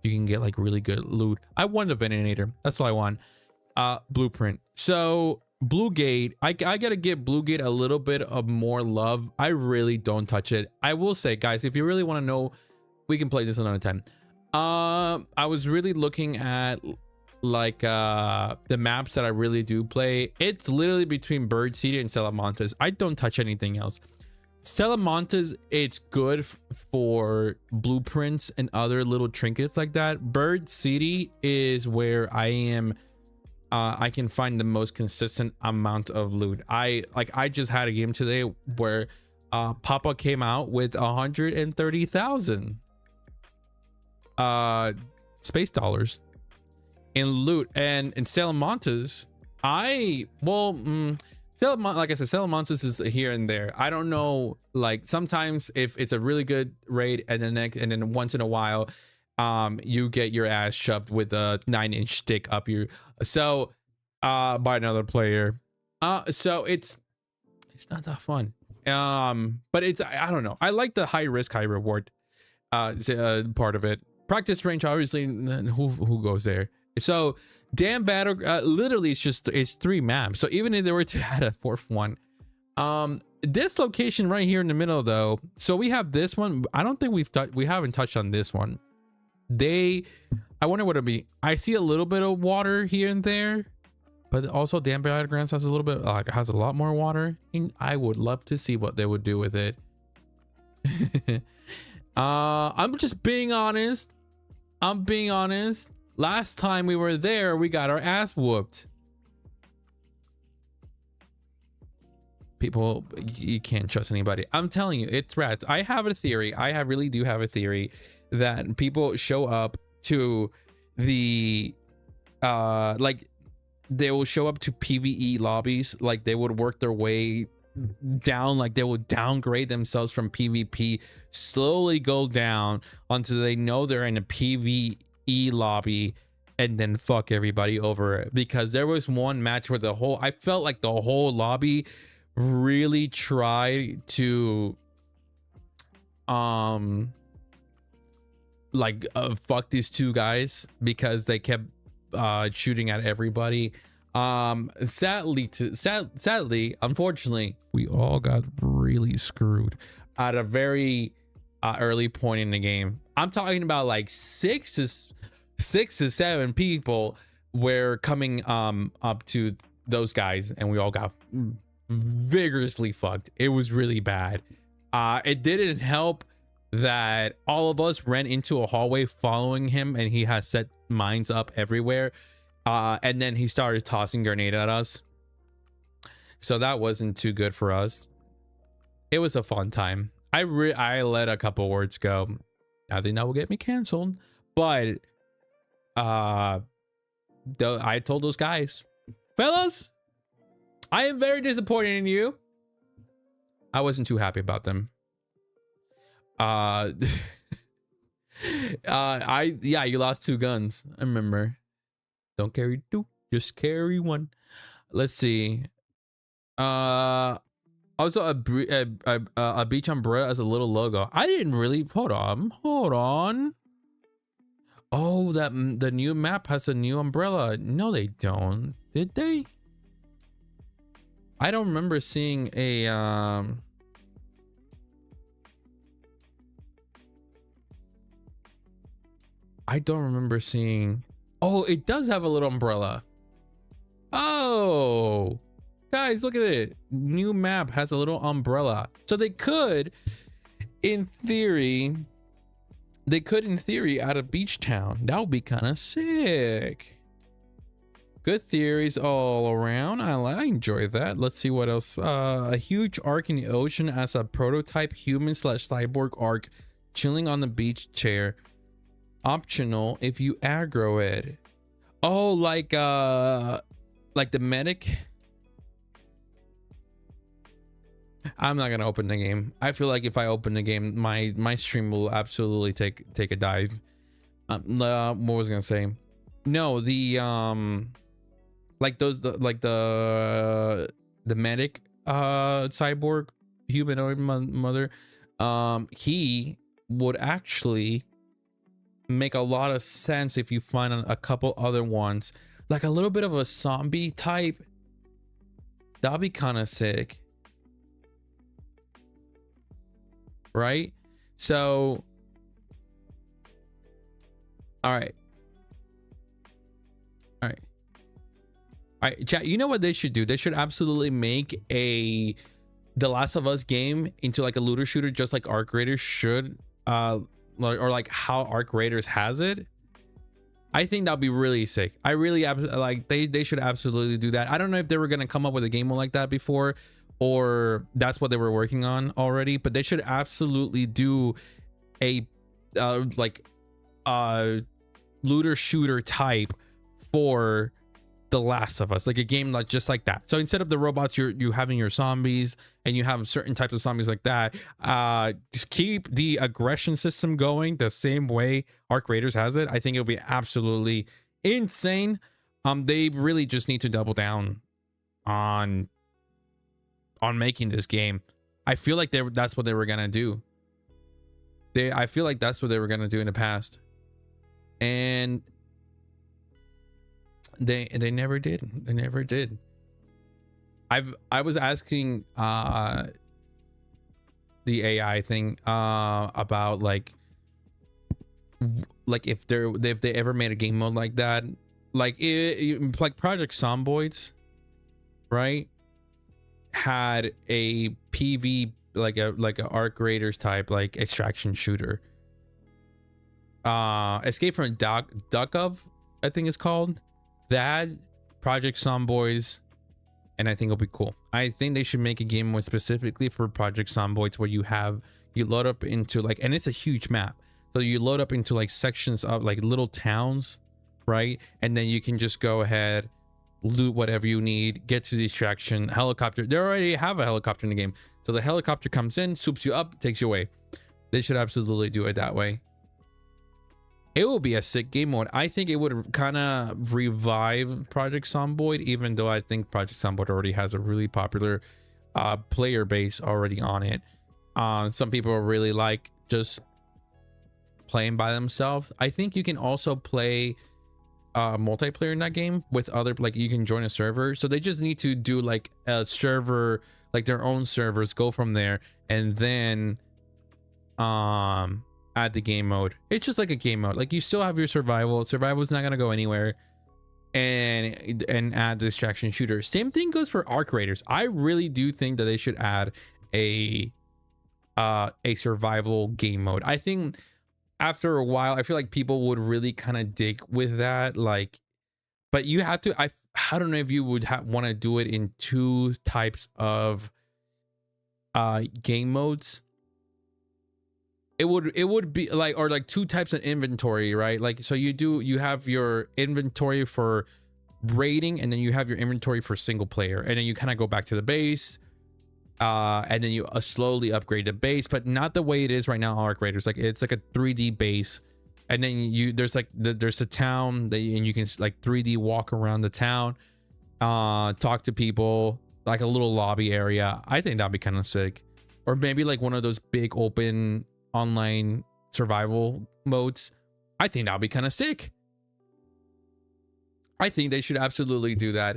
You can get like really good loot. I want a Venator. That's what I want. Blueprint. So Blue Gate, I gotta give Blue Gate a little bit of more love. I really don't touch it. I will say, guys, if you really want to know, we can play this another time. I was really looking at like the maps that I really do play. It's literally between Bird City and Stellamontes. I don't touch anything else. Stellamontes, it's good for blueprints and other little trinkets like that. Bird City is where I am. I can find the most consistent amount of loot. I just had a game today where Papa came out with 130,000 space dollars in loot. And in Stellamontes, like I said, Stellamontes is here and there. I don't know, like sometimes if it's a really good raid and then once in a while you get your ass shoved with a 9-inch stick up your by another player. So it's not that fun. But it's, I don't know, I like the high risk high reward part of it. Practice range, obviously, who goes there? So Damn Battle, literally it's 3 maps. So even if they were to add a 4th one, this location right here in the middle though, so we have this one. I don't think we haven't touched on this one. I wonder what it'll be. I see a little bit of water here and there, but also Damn Battlegrounds has a little bit, like has a lot more water. And I would love to see what they would do with it. I'm just being honest. I'm being honest. Last time we were there, we got our ass whooped. People, you can't trust anybody. I'm telling you, it's rats. I have a theory. I really do have a theory that people show up to the like they will show up to PvE lobbies, like they would work their way down, like they would downgrade themselves from PvP, slowly go down until they know they're in a PvE lobby, and then fuck everybody over it. Because there was one match where I felt like the whole lobby really tried to fuck these 2 guys because they kept shooting at everybody. Sadly, unfortunately, we all got really screwed at a very early point in the game. I'm talking about like 6 to 7 people were coming up to those guys, and we all got vigorously fucked. It was really bad. It didn't help that all of us ran into a hallway following him, and he has set mines up everywhere, and then he started tossing grenade at us, so that wasn't too good for us. It was a fun time. I let a couple words go. I think that will get me canceled, but I told those guys, fellas, I am very disappointed in you. I wasn't too happy about them. Yeah, you lost 2 guns. I remember. Don't carry 2, just carry 1. Let's see. Also a beach umbrella as a little logo. I didn't really. Hold on. Oh, the new map has a new umbrella. No, they don't. Did they? I don't remember seeing a I don't remember seeing. Oh, it does have a little umbrella. Oh, guys, look at it. New map has a little umbrella. So they could, in theory, add a beach town. That would be kind of sick. Good theories all around. I enjoy that. Let's see what else. A huge arc in the ocean as a prototype human/cyborg arc chilling on the beach chair. Optional if you aggro it. Oh, like the medic. I'm not gonna open the game. I feel like if I open the game, my stream will absolutely take a dive. What was I gonna say? No, the like those the medic cyborg humanoid mother, he would actually make a lot of sense if you find a couple other ones, like a little bit of a zombie type. That'd be kind of sick, right? So all right, chat, you know what they should do? They should absolutely make The Last of Us game into like a looter shooter, just like Arc Raiders should, or like how Arc Raiders has it. I think that'd be really sick. I really like they should absolutely do that. I don't know if they were gonna come up with a game like that before, or that's what they were working on already, but they should absolutely do a looter shooter type for The Last of Us, like a game like just like that. So instead of the robots, you having your zombies, and you have certain types of zombies like that. Just keep the aggression system going the same way Arc Raiders has it. I think it'll be absolutely insane. They really just need to double down on making this game. I feel like that's what they were gonna do. I feel like that's what they were gonna do in the past, and they never did. I was asking the AI thing about like if they ever made a game mode like that, like like Project Zomboids, right, had a PV like a Arc Raiders type like extraction shooter. Escape from Duckov, I think it's called. That, Project Zomboids, and I think it'll be cool. I think they should make a game more specifically for Project Zomboids, where you load up into like, and it's a huge map, so you load up into like sections of like little towns, right? And then you can just go ahead, loot whatever you need, get to the extraction helicopter. They already have a helicopter in the game, so the helicopter comes in, swoops you up, takes you away. They should absolutely do it that way. It will be a sick game mode. I think it would kind of revive Project Zomboid, even though I think Project Zomboid already has a really popular player base already on it. Some people really like just playing by themselves. I think you can also play multiplayer in that game with other, like you can join a server. So they just need to do like a server, like their own servers, go from there, and then add the game mode. It's just like a game mode. Like you still have your survival. Survival is not gonna go anywhere, and add the extraction shooter. Same thing goes for Arc Raiders. I really do think that they should add a survival game mode. I think after a while, I feel like people would really kind of dig with that. Like, but you have to. I don't know if you would want to do it in 2 types of game modes. It would be like, or like 2 types of inventory, right? Like, so you have your inventory for raiding, and then you have your inventory for single player, and then you kind of go back to the base, and then you slowly upgrade the base, but not the way it is right now on Arc Raiders. Like, it's like a 3D base and then there's like there's a town that and you can like 3D walk around the town, talk to people, like a little lobby area. I think that'd be kind of sick. Or maybe like one of those big open online survival modes. I think that'd be kind of sick. I think they should absolutely do that.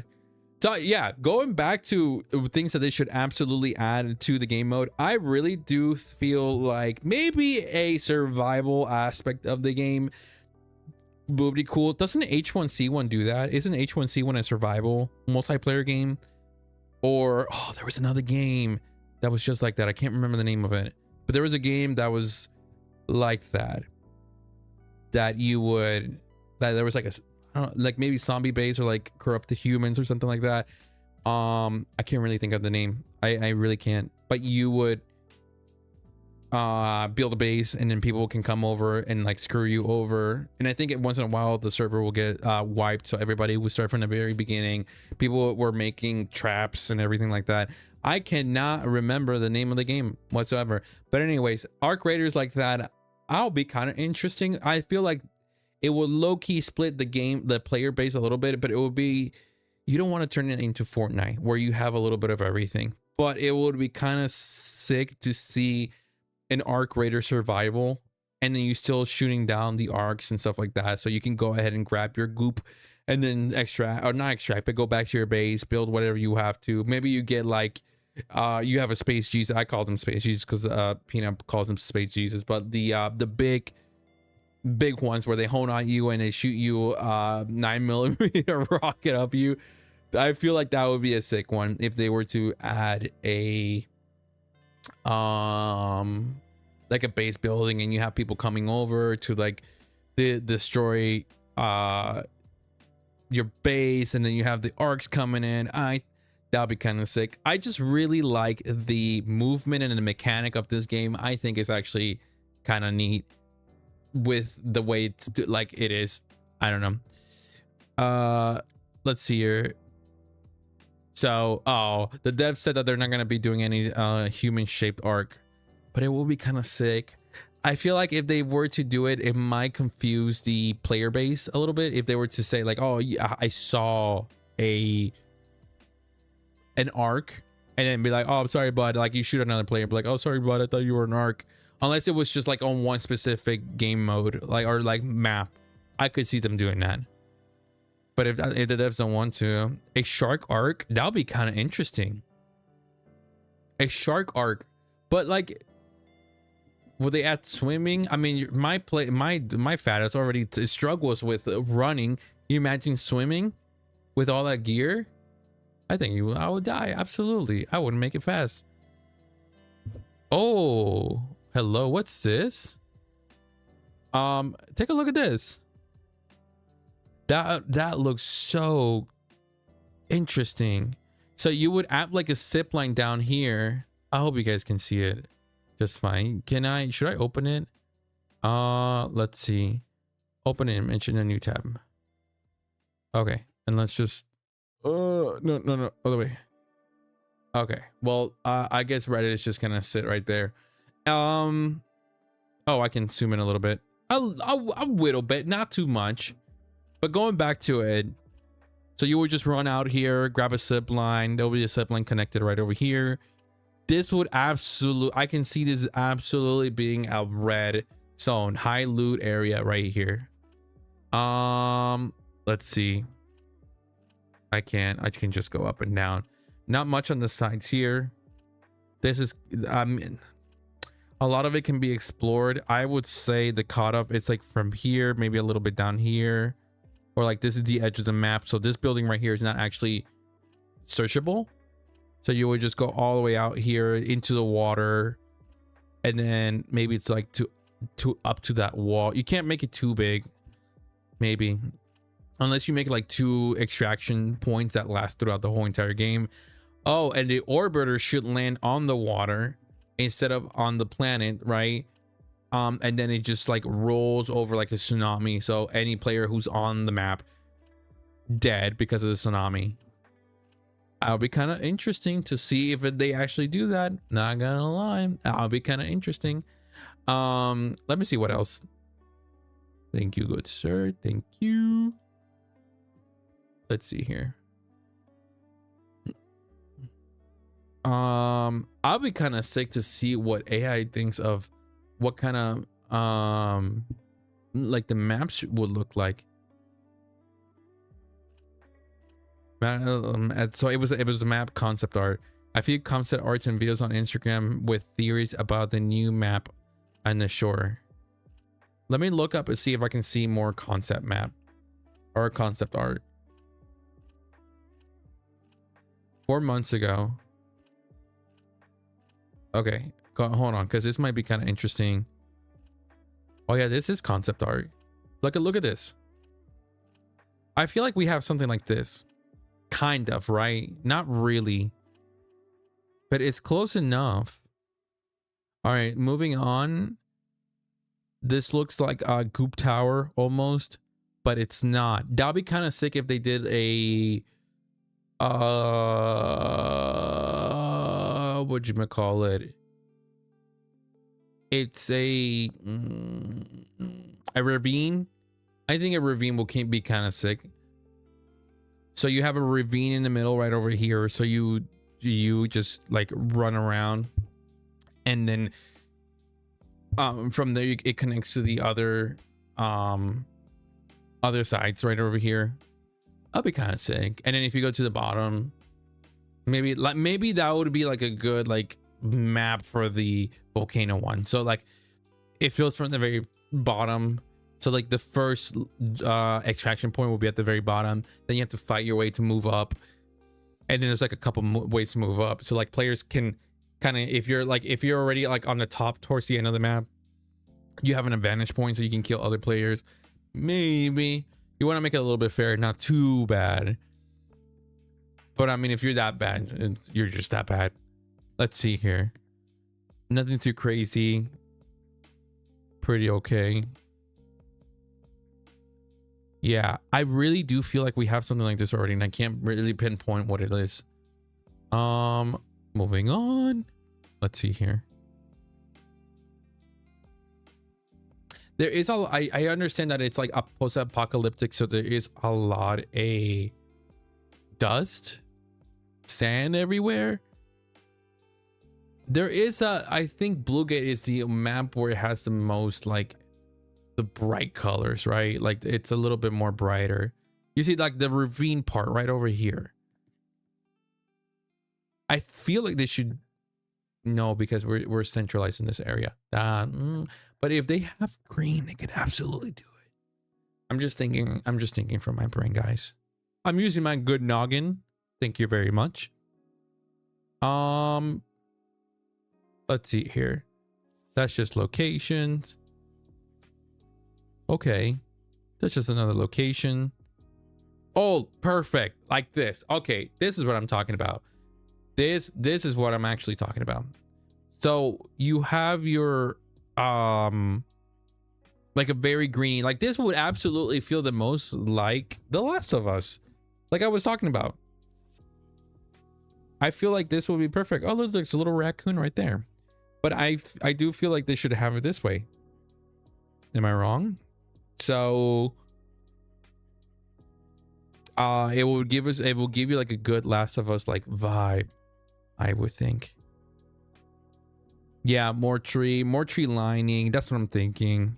So yeah, going back to things that they should absolutely add to the game mode, I really do feel like maybe a survival aspect of the game would be cool. Doesn't H1Z1 do that? Isn't H1Z1 a survival multiplayer game? Or, oh, there was another game that was just like that. I can't remember the name of it, but there was a game that was like that. That there was like a, I don't know, like maybe zombie base or like corrupt the humans or something like that. I can't really think of the name. I really can't. But you would build a base and then people can come over and like screw you over. And I think once in a while the server will get wiped, so everybody will start from the very beginning. People were making traps and everything like that. I cannot remember the name of the game whatsoever. But anyways, Arc Raiders like that, I'll be kind of interesting. I feel like it will low-key split the player base a little bit, but it will be, you don't want to turn it into Fortnite where you have a little bit of everything. But it would be kind of sick to see an Arc Raider survival and then you still shooting down the arcs and stuff like that. So you can go ahead and grab your goop and then extract, or not extract, but go back to your base, build whatever you have to. Maybe you get like, you have a Space Jesus. I call them Space Jesus because Peanut calls them Space Jesus. But the big ones where they hone on you and they shoot you 9mm rocket up you. I feel like that would be a sick one if they were to add a like a base building and you have people coming over to like destroy your base, and then you have the arcs coming in. That'll be kind of sick. I just really like the movement and the mechanic of this game. I think it's actually kind of neat with the way it's like it is. I don't know. Let's see here. So, the devs said that they're not going to be doing any human shaped arc, but it will be kind of sick. I feel like if they were to do it, it might confuse the player base a little bit. If they were to say like, oh yeah, I saw an arc, and then be like, oh, I'm sorry, bud, like you shoot another player, be like, oh, sorry, bud, I thought you were an arc. Unless it was just like on one specific game mode, like, or like map, I could see them doing that. But if the devs don't want to, a shark arc, that'll be kind of interesting. A shark arc, but like, will they add swimming? I mean, my fat ass already struggles with running. You imagine swimming with all that gear? I think I would die. Absolutely, I wouldn't make it fast. Oh, hello, what's this? Take a look at this. That looks so interesting. So you would add like a zip line down here. I hope you guys can see it just fine. Should I open it? Let's see. Open image in a new tab. Okay, and let's just no, other way. Okay, well, I guess Reddit is just gonna sit right there. Oh, I can zoom in a little bit. A little bit, not too much. But going back to it, so you would just run out here, grab a zip line. There'll be a zip line connected right over here. This would I can see this absolutely being a red zone, high loot area right here. Let's see. I can just go up and down. Not much on the sides here. This is, I mean, a lot of it can be explored. I would say the cutoff, it's like from here, maybe a little bit down here. Or like this is the edge of the map. So this building right here is not actually searchable. So you would just go all the way out here into the water. And then maybe it's like to up to that wall. You can't make it too big. Maybe. Unless you make like 2 extraction points that last throughout the whole entire game. Oh, and the orbiter should land on the water instead of on the planet, right? And then it just like rolls over like a tsunami. So any player who's on the map dead because of the tsunami. That'll be kind of interesting to see if they actually do that. Not gonna lie, that'll be kind of interesting. Let me see what else. Thank you, good sir. Thank you. Let's see here. I'll be kind of sick to see what AI thinks of what kind of like the maps would look like. So it was a map concept art. I few concept arts and videos on Instagram with theories about the new map on the shore. Let me look up and see if I can see more concept map or concept art. 4 months ago. Okay, hold on, because this might be kind of interesting. Oh yeah, this is concept art. Look at this. I feel like we have something like this. Kind of, right? Not really. But it's close enough. All right, moving on. This looks like a Goop Tower almost, but it's not. That'd be kind of sick if they did a whatchamacallit? It's a ravine. I think a ravine will be kind of sick. So you have a ravine in the middle right over here. So you just like run around, and then from there it connects to the other sides right over here. That'll be kind of sick. And then if you go to the bottom, maybe that would be like a good like map for the volcano one. So like it feels from the very bottom. So like the first extraction point will be at the very bottom. Then you have to fight your way to move up. And then there's like a couple ways to move up. So like players can kind of, if you're already like on the top towards the end of the map, you have an advantage point so you can kill other players. Maybe you want to make it a little bit fair, not too bad. But I mean, if you're that bad, you're just that bad. Let's see here. Nothing too crazy. Pretty okay. Yeah, I really do feel like we have something like this already, and I can't really pinpoint what it is. Moving on. Let's see here. There is I understand that it's like a post-apocalyptic, so there is a lot of dust, sand everywhere. There is I think Bluegate is the map where it has the most like the bright colors, right? Like it's a little bit more brighter. You see like the ravine part right over here. I feel like they should no, because we're centralized in this area. But if they have green, they could absolutely do it. I'm just thinking from my brain, guys. I'm using my good noggin. Thank you very much. Let's see here. That's just locations. Okay. That's just another location. Oh, perfect. Like this. Okay, this is what I'm talking about. This is what I'm actually talking about. So you have your like a very green, like this would absolutely feel the most like The Last of Us, like I was talking about. I feel like this would be perfect. Oh, look, there's a little raccoon right there. But I do feel like they should have it this way. Am I wrong? So it will give you like a good Last of Us like vibe, I would think. Yeah, more tree lining. That's what I'm thinking.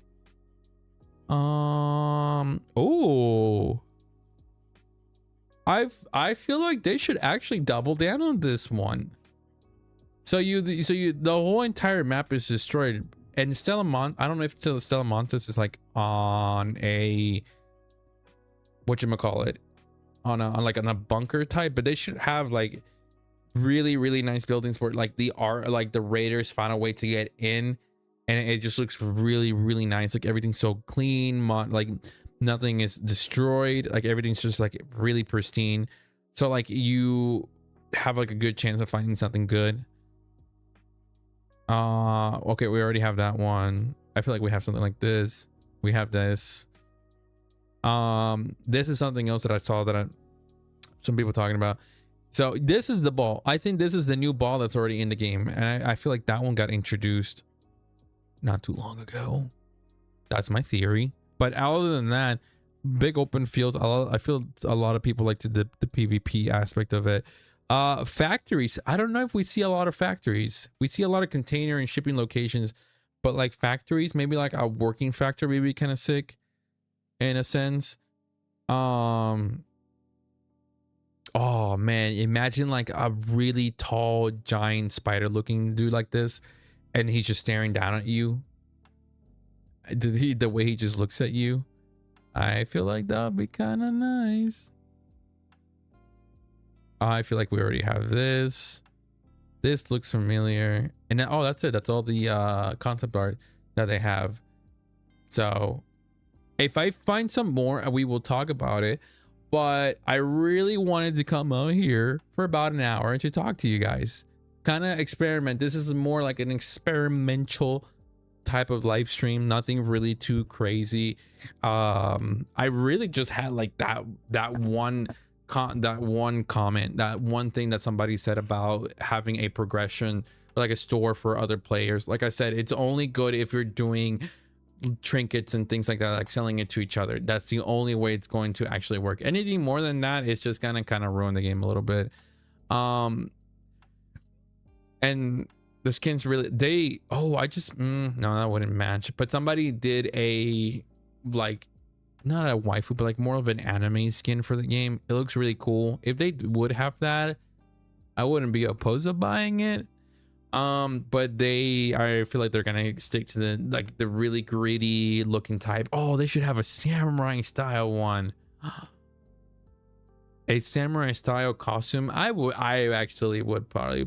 Oh, I feel like they should actually double down on this one. So the whole entire map is destroyed, and Stella I don't know if Stella Montes is like on a whatchamacallit, on a bunker type, but they should have like really nice buildings where like the raiders found a way to get in, and it just looks really nice. Like everything's so clean, like nothing is destroyed, like everything's just like really pristine. So like you have like a good chance of finding something good. Okay, we already have that one. I feel like we have something like this. We have this. This is something else that I saw that some people talking about. So this is the ball. I think this is the new ball that's already in the game, and I feel like that one got introduced not too long ago. That's my theory. But other than that, big open fields. I feel a lot of people like the PvP aspect of it. Factories. I don't know if we see a lot of factories. We see a lot of container and shipping locations, but like factories, maybe like a working factory would be kind of sick in a sense. Oh man, imagine like a really tall giant spider looking dude like this, and he's just staring down at you. The way he just looks at you, I feel like that would be kind of nice. I feel like we already have this. This looks familiar. And then, oh, that's it. That's all the concept art that they have. So if I find some more, we will talk about it. But I really wanted to come out here for about an hour to talk to you guys. Kind of experiment. This is more like an experimental type of live stream. Nothing really too crazy. I really just had like that one comment, that one thing that somebody said about having a progression, like a store for other players. Like I said, it's only good if you're doing trinkets and things like that, like selling it to each other. That's the only way it's going to actually work. Anything more than that, it's just gonna kind of ruin the game a little bit. And the skins really, I just no, that wouldn't match. But somebody did a, like, not a waifu, but like more of an anime skin for the game. It looks really cool. If they would have that, I wouldn't be opposed to buying it. But I feel like they're gonna stick to the really gritty looking type. Oh, they should have a samurai style one. A samurai style costume. I actually would probably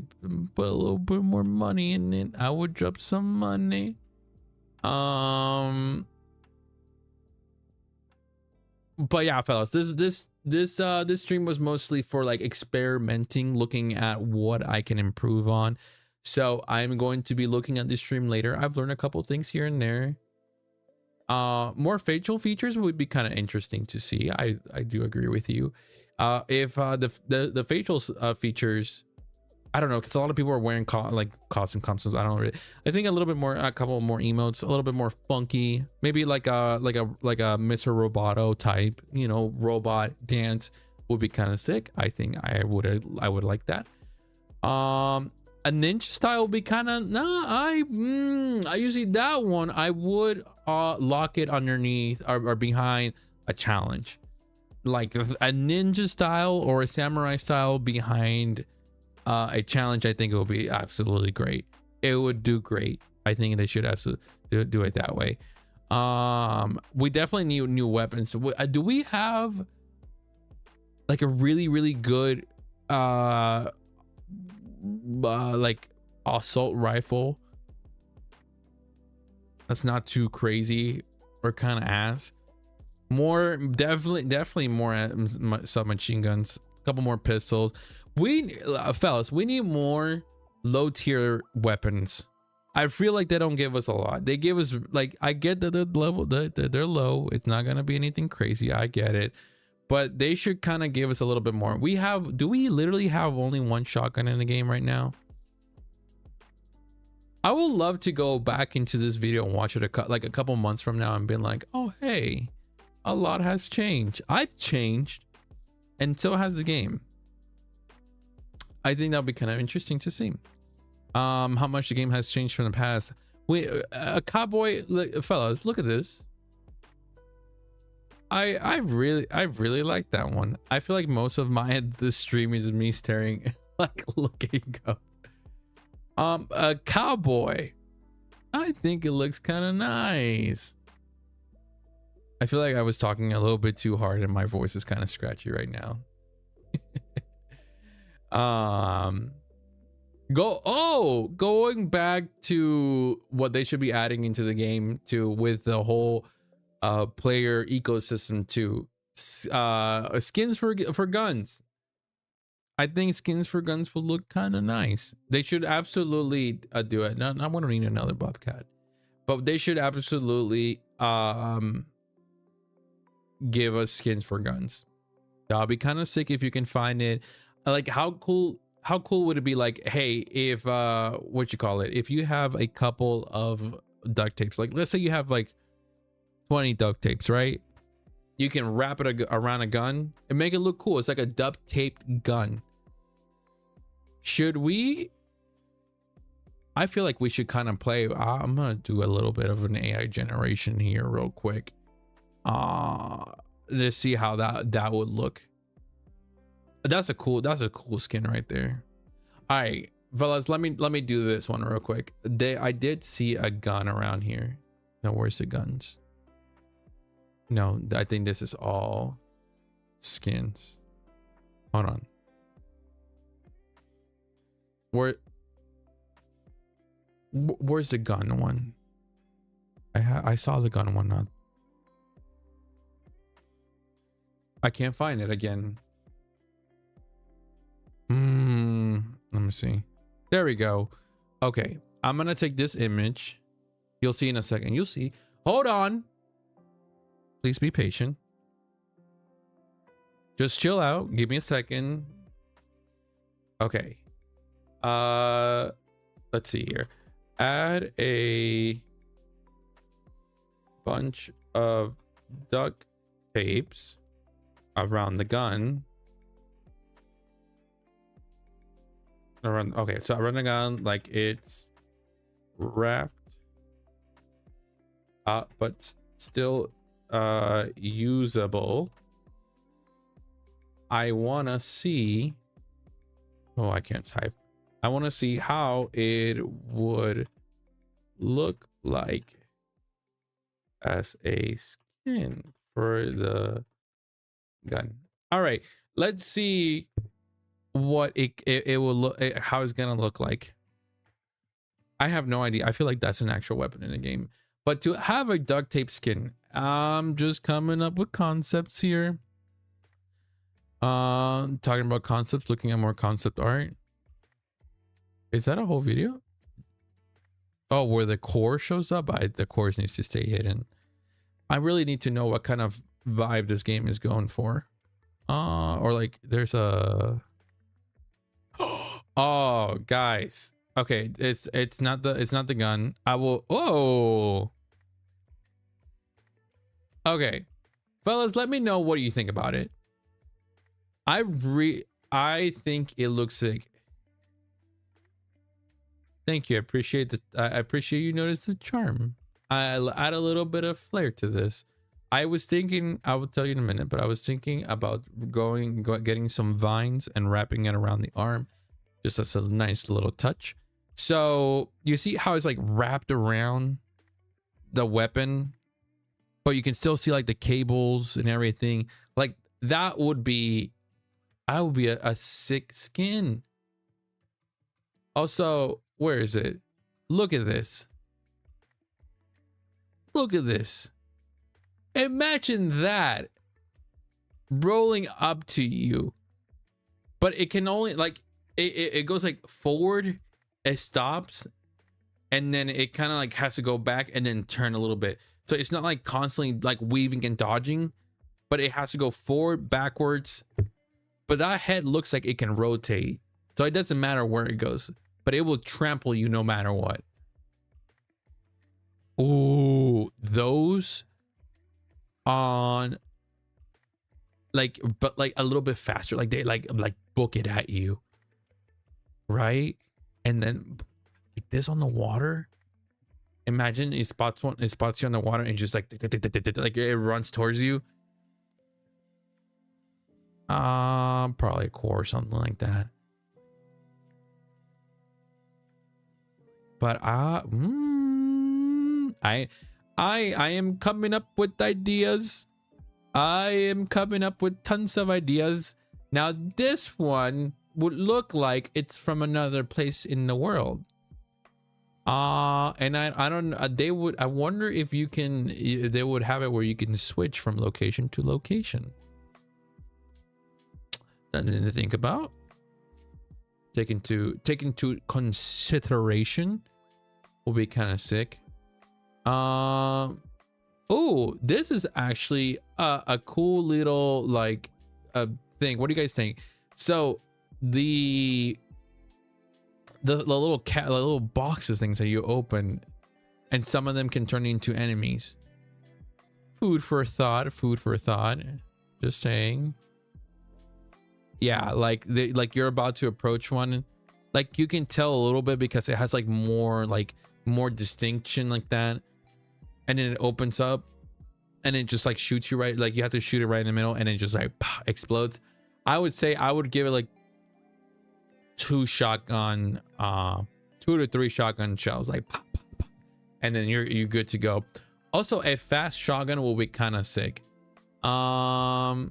put a little bit more money in it. I would drop some money. But yeah, fellas, this stream was mostly for like experimenting, looking at what I can improve on. So I'm going to be looking at this stream later. I've learned a couple things here and there. More facial features would be kind of interesting to see. I do agree with you. If the facial features, I don't know, because a lot of people are wearing costumes. I think a little bit more, a couple more emotes, a little bit more funky, maybe like a Mr. Roboto type, you know, robot dance would be kind of sick. I think I would like that. A ninja style would be kind of, I usually that one I would lock it underneath or behind a challenge, like a ninja style or a samurai style behind a challenge. I think it would be absolutely great. It would do great. I think they should absolutely do it that way. We definitely need new weapons. Do we have like a really good like assault rifle that's not too crazy or kind of ass? More, definitely more submachine guns, a couple more pistols. Fellas, we need more low tier weapons. I feel like they don't give us a lot. They give us, like, I get that they're low. It's not gonna be anything crazy. I get it, but they should kind of give us a little bit more. Do we literally have only one shotgun in the game right now? I would love to go back into this video and watch it like a couple months from now and be like, oh hey, a lot has changed. I've changed, and so has the game. I think that'll be kind of interesting to see how much the game has changed from the past. A cowboy, fellas, look at this. I really like that one. I feel like most of the stream is me staring, like looking up. A cowboy. I think it looks kind of nice. I feel like I was talking a little bit too hard and my voice is kind of scratchy right now. Going back to what they should be adding into the game with the whole player ecosystem too. Skins for guns. I think skins for guns will look kind of nice. They should absolutely do it. I want to need another Bobcat, but they should absolutely give us skins for guns. That'll be kind of sick if you can find it. Like, how cool would it be, like, hey, if if you have a couple of duct tapes, like let's say you have like 20 duct tapes, right? You can wrap it around a gun and make it look cool. It's like a duct taped gun. Should we? I feel like we should kind of play. I'm gonna do a little bit of an AI generation here real quick. To see how that would look. That's a cool skin right there. All right, fellas, let me do this one real quick. I did see a gun around here. No, where's the guns? No, I think this is all skins. Hold on. Where's the gun one? I saw the gun one. Not. I can't find it again. Let me see. There we go. Okay, I'm gonna take this image. You'll see in a second. You'll see. Hold on. Please be patient. Just chill out. Give me a second. Okay. Let's see here. Add a bunch of duct tapes around the gun. Okay, so around the gun, like it's wrapped up, but still usable. I want to see. Oh, I can't type. I want to see how it would look like as a skin for the gun. All right, let's see what it will look, how it's gonna look like. I have no idea. I feel like that's an actual weapon in the game, but to have a duct tape skin, I'm just coming up with concepts here. Talking about concepts, looking at more concept art. Is that a whole video? Oh, where the core shows up? The core needs to stay hidden. I really need to know what kind of vibe this game is going for. Or like there's a oh guys, okay, it's not the gun. I will. Oh, okay, fellas, let me know what you think about it. I think it looks sick. Thank you. I appreciate the. I appreciate you notice the charm. I'll add a little bit of flair to this. I was thinking, I will tell you in a minute, but I was thinking about getting some vines and wrapping it around the arm, just as a nice little touch. So you see how it's like wrapped around the weapon, but you can still see like the cables and everything. Like that would be a sick skin. Also, where is it? Look at this. Look at this. Imagine that rolling up to you, but it can only like it goes like forward, it stops, and then it kind of like has to go back and then turn a little bit. So it's not like constantly like weaving and dodging, but it has to go forward, backwards. But that head looks like it can rotate, so it doesn't matter where it goes, but it will trample you no matter what. Ooh, those on like, but like a little bit faster, like they like book it at you, right? And then like this on the water. Imagine it spots you on the water and just like it runs towards you. Probably a core or something like that. But I am coming up with ideas. I am coming up with tons of ideas. Now this one would look like it's from another place in the world. And I don't, I wonder if they would have it where you can switch from location to location. Something to think about. Take into consideration will be kind of sick. Oh, this is actually a cool little like thing. What do you guys think? So the little boxes things that you open, and some of them can turn into enemies. food for thought. Food for thought. Just saying. Yeah, like like you're about to approach one. Like you can tell a little bit because it has like more distinction like that. And then it opens up and it just like shoots you right. Like you have to shoot it right in the middle and it just like explodes. I would say I would give it like 2 to 3 shotgun shells, like pop, pop, pop, and then you're good to go. Also, a fast shotgun will be kind of sick. So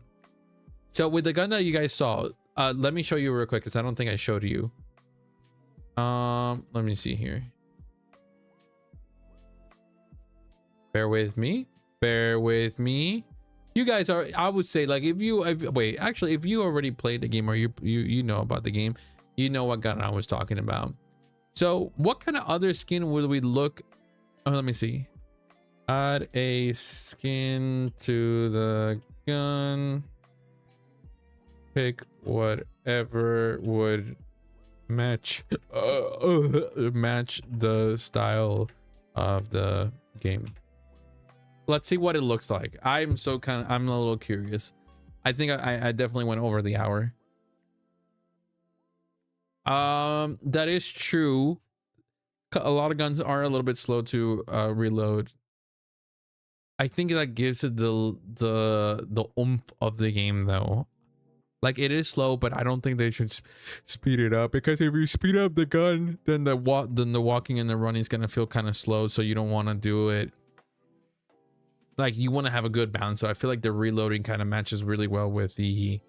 with the gun that you guys saw, let me show you real quick because I don't think I showed you. Let me see here. Bear with me. Bear with me. You guys are, I would say, like if you already played the game or you know about the game, you know what gun I was talking about. So what kind of other skin would we look? Oh, let me see. Add a skin to the gun. Pick whatever would match match the style of the game. Let's see what it looks like. I'm a little curious. I think I definitely went over the hour. That is true. A lot of guns are a little bit slow to reload. I think that gives it the oomph of the game though. Like it is slow, but I don't think they should speed it up, because if you speed up the gun, then the walking and the running is gonna feel kind of slow. So you don't want to do it. Like you want to have a good balance. So I feel like the reloading kind of matches really well with the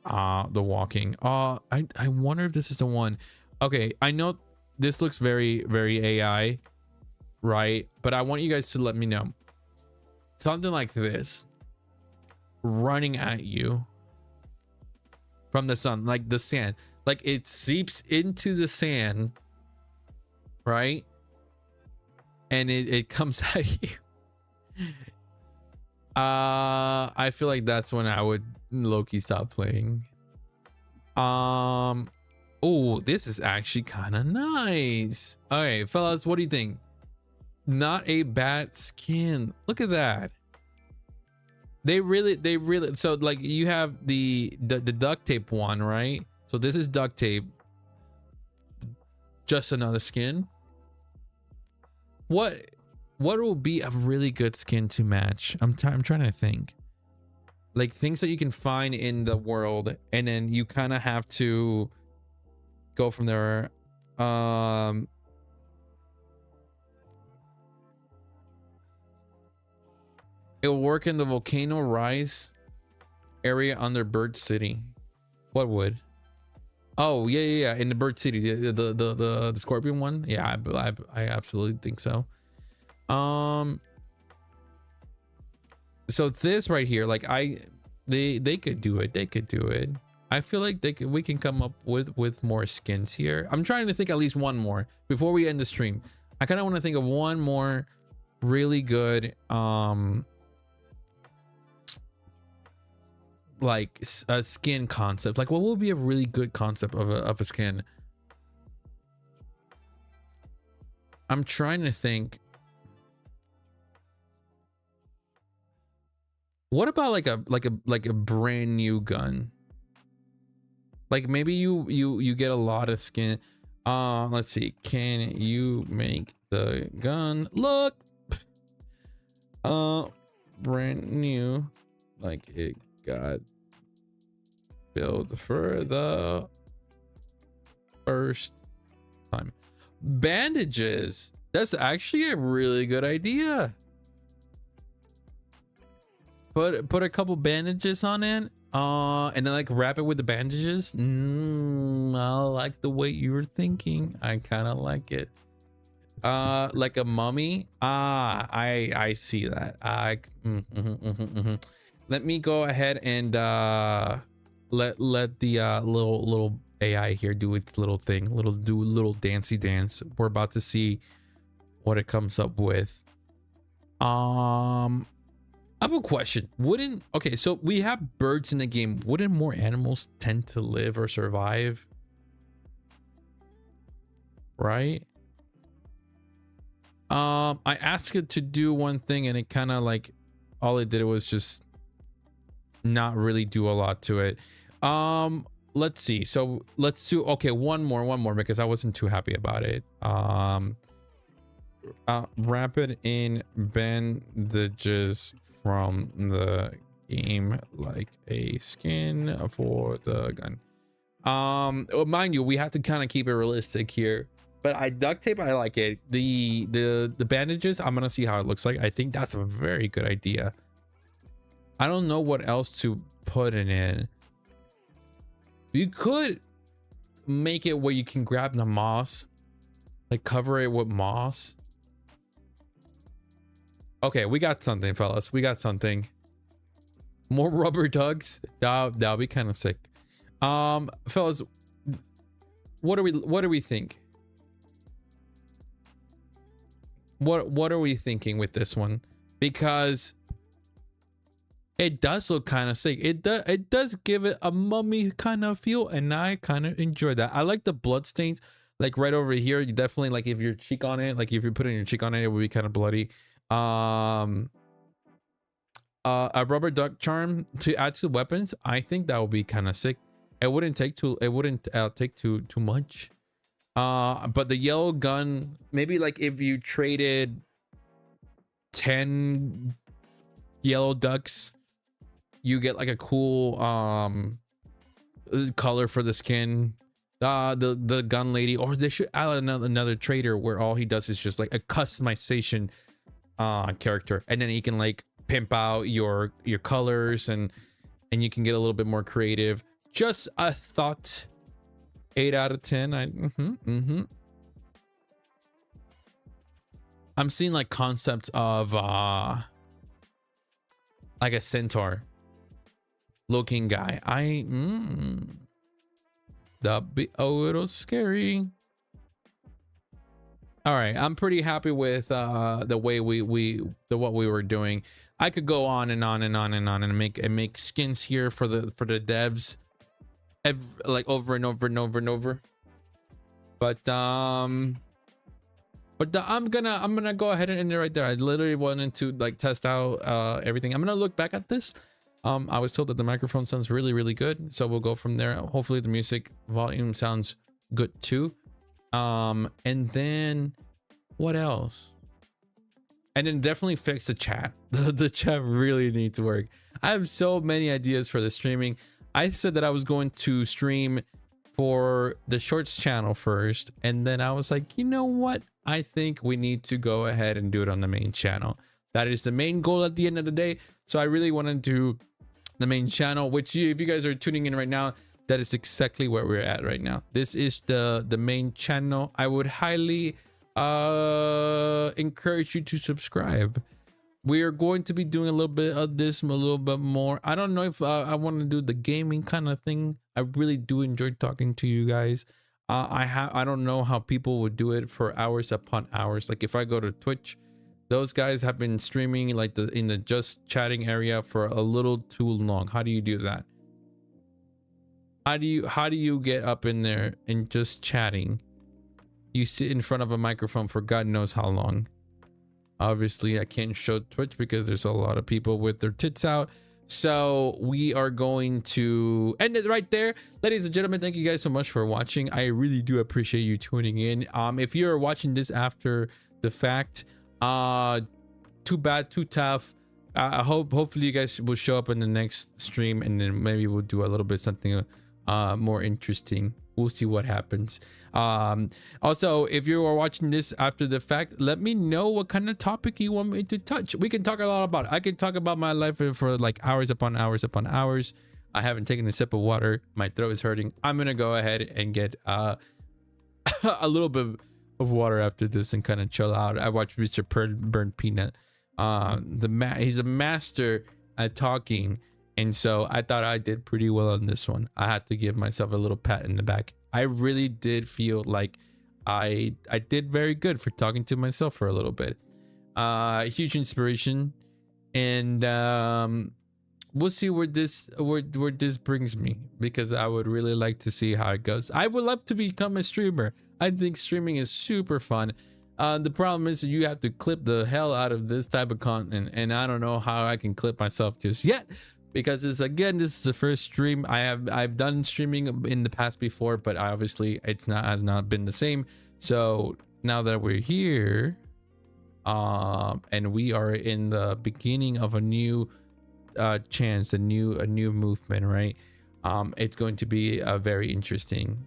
walking. I wonder if this is the one. Okay, I know this looks very AI, right? But I want you guys to let me know. Something like this running at you from the sun, like the sand, like it seeps into the sand, right? And it comes at you. I feel like that's when I would low-key stop playing. Oh, this is actually kind of nice. Okay, fellas, what do you think? Not a bad skin. Look at that. They really, so like you have the duct tape one, right? So this is duct tape. Just another skin. What will be a really good skin to match? I'm trying to think. Like things that you can find in the world, and then you kind of have to go from there. It'll work in the Volcano Rise area under Bird City. What would? Oh yeah, in the Bird City, the Scorpion one. Yeah, I absolutely think so. So this right here, like they could do it. They could do it. I feel like we can come up with more skins here. I'm trying to think at least one more before we end the stream. I kind of want to think of one more really good like a skin concept. Like what would be a really good concept of a skin? I'm trying to think. What about like a brand new gun? Like maybe you get a lot of skin. Let's see. Can you make the gun look brand new, like it got built for the first time? Bandages. That's actually a really good idea. Put a couple bandages on it, and then like wrap it with the bandages. I like the way you were thinking. I kind of like it. Like a mummy. I see that. Let me go ahead and let the little AI here do its little thing. Little dancey dance. We're about to see what it comes up with. I have a question. Okay, so we have birds in the game. Wouldn't more animals tend to live or survive? Right? I asked it to do one thing and it kind of like all it did was just not really do a lot to it. Let's see. So let's do, okay, one more because I wasn't too happy about it. Rapid in bandages from the game, like a skin for the gun. Mind you, we have to kind of keep it realistic here, but duct tape, I like it. The bandages, I'm gonna see how it looks like. I think that's a very good idea. I don't know what else to put in it. You could make it where you can grab the moss, like cover it with moss. Okay, we got something, fellas. We got something. More rubber ducks. That'll be kind of sick. Fellas, what do we think? What are we thinking with this one? Because it does look kind of sick. It does give it a mummy kind of feel, and I kind of enjoy that. I like the blood stains, like right over here. You definitely, like, if your cheek on it, like if you're putting your cheek on it, it would be kind of bloody. A rubber duck charm to add to weapons, I think that would be kind of sick. It wouldn't take too much. But the yellow gun, maybe like if you traded 10 yellow ducks, you get like a cool color for the skin. The gun lady, or they should add another trader where all he does is just like a customization character, and then he can like pimp out your colors, and you can get a little bit more creative. Just a thought. 8 out of 10. I'm seeing like concepts of like a centaur looking guy. That'd be a little scary. All right, I'm pretty happy with the way what we were doing. I could go on and on and on and on and make skins here for the devs, like over and over and over and over. But I'm gonna go ahead and end it right there. I literally wanted to like test out everything. I'm gonna look back at this. I was told that the microphone sounds really good, so we'll go from there. Hopefully the music volume sounds good too. And then what else? And then definitely fix the chat. The chat really needs work. I have so many ideas for the streaming. I said that I was going to stream for the shorts channel first, and then I was like, you know what? I think we need to go ahead and do it on the main channel. That is the main goal at the end of the day. So I really want to do the main channel, which if you guys are tuning in right now, that is exactly where we're at right now. This is the main channel. I would highly encourage you to subscribe. We are going to be doing a little bit of this, a little bit more. I don't know if I want to do the gaming kind of thing. I really do enjoy talking to you guys. I don't know how people would do it for hours upon hours. Like if I go to Twitch, those guys have been streaming like in the just chatting area for a little too long. How do you do that? How do you get up in there and just chatting? You sit in front of a microphone for God knows how long. Obviously I can't show Twitch because there's a lot of people with their tits out. So we are going to end it right there. Ladies and gentlemen, thank you guys so much for watching. I really do appreciate you tuning in. If you're watching this after the fact, too bad, too tough. Hopefully you guys will show up in the next stream, and then maybe we'll do a little bit something more interesting. We'll see what happens. Also, if you are watching this after the fact, let me know what kind of topic you want me to touch. We can talk a lot about it. I can talk about my life for like hours upon hours upon hours. I haven't taken a sip of water. My throat is hurting. I'm gonna go ahead and get a little bit of water after this and kind of chill out. I watched Mr. Burnt Peanut. He's a master at talking. And so I thought I did pretty well on this one. I had to give myself a little pat in the back. I really did feel like I did very good for talking to myself for a little bit. Huge inspiration. And we'll see where this brings me, because I would really like to see how it goes. I would love to become a streamer. I think streaming is super fun. The problem is you have to clip the hell out of this type of content, and I don't know how I can clip myself just yet, because this is the first stream. I've done streaming in the past before, but obviously has not been the same. So now that we're here, and we are in the beginning of a new chance, a new movement, right? It's going to be very interesting.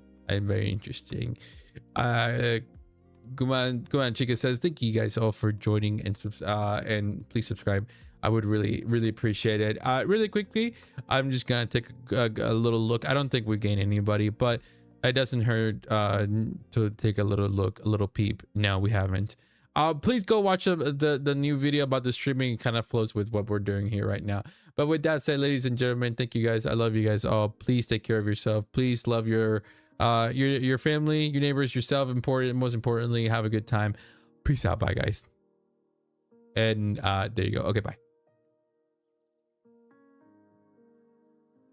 Guman Chica says, thank you guys all for joining, and please subscribe. I would really appreciate it. Really quickly, I'm just gonna take a little look. I don't think we gain anybody, but it doesn't hurt to take a little peep. No, we haven't. Please go watch the new video about the streaming. It kind of flows with what we're doing here right now. But with that said, ladies and gentlemen, thank you guys. I love you guys all. Please take care of yourself. Please love your family, your neighbors, yourself. Most importantly, have a good time. Peace out. Bye, guys. And there you go. Okay, bye.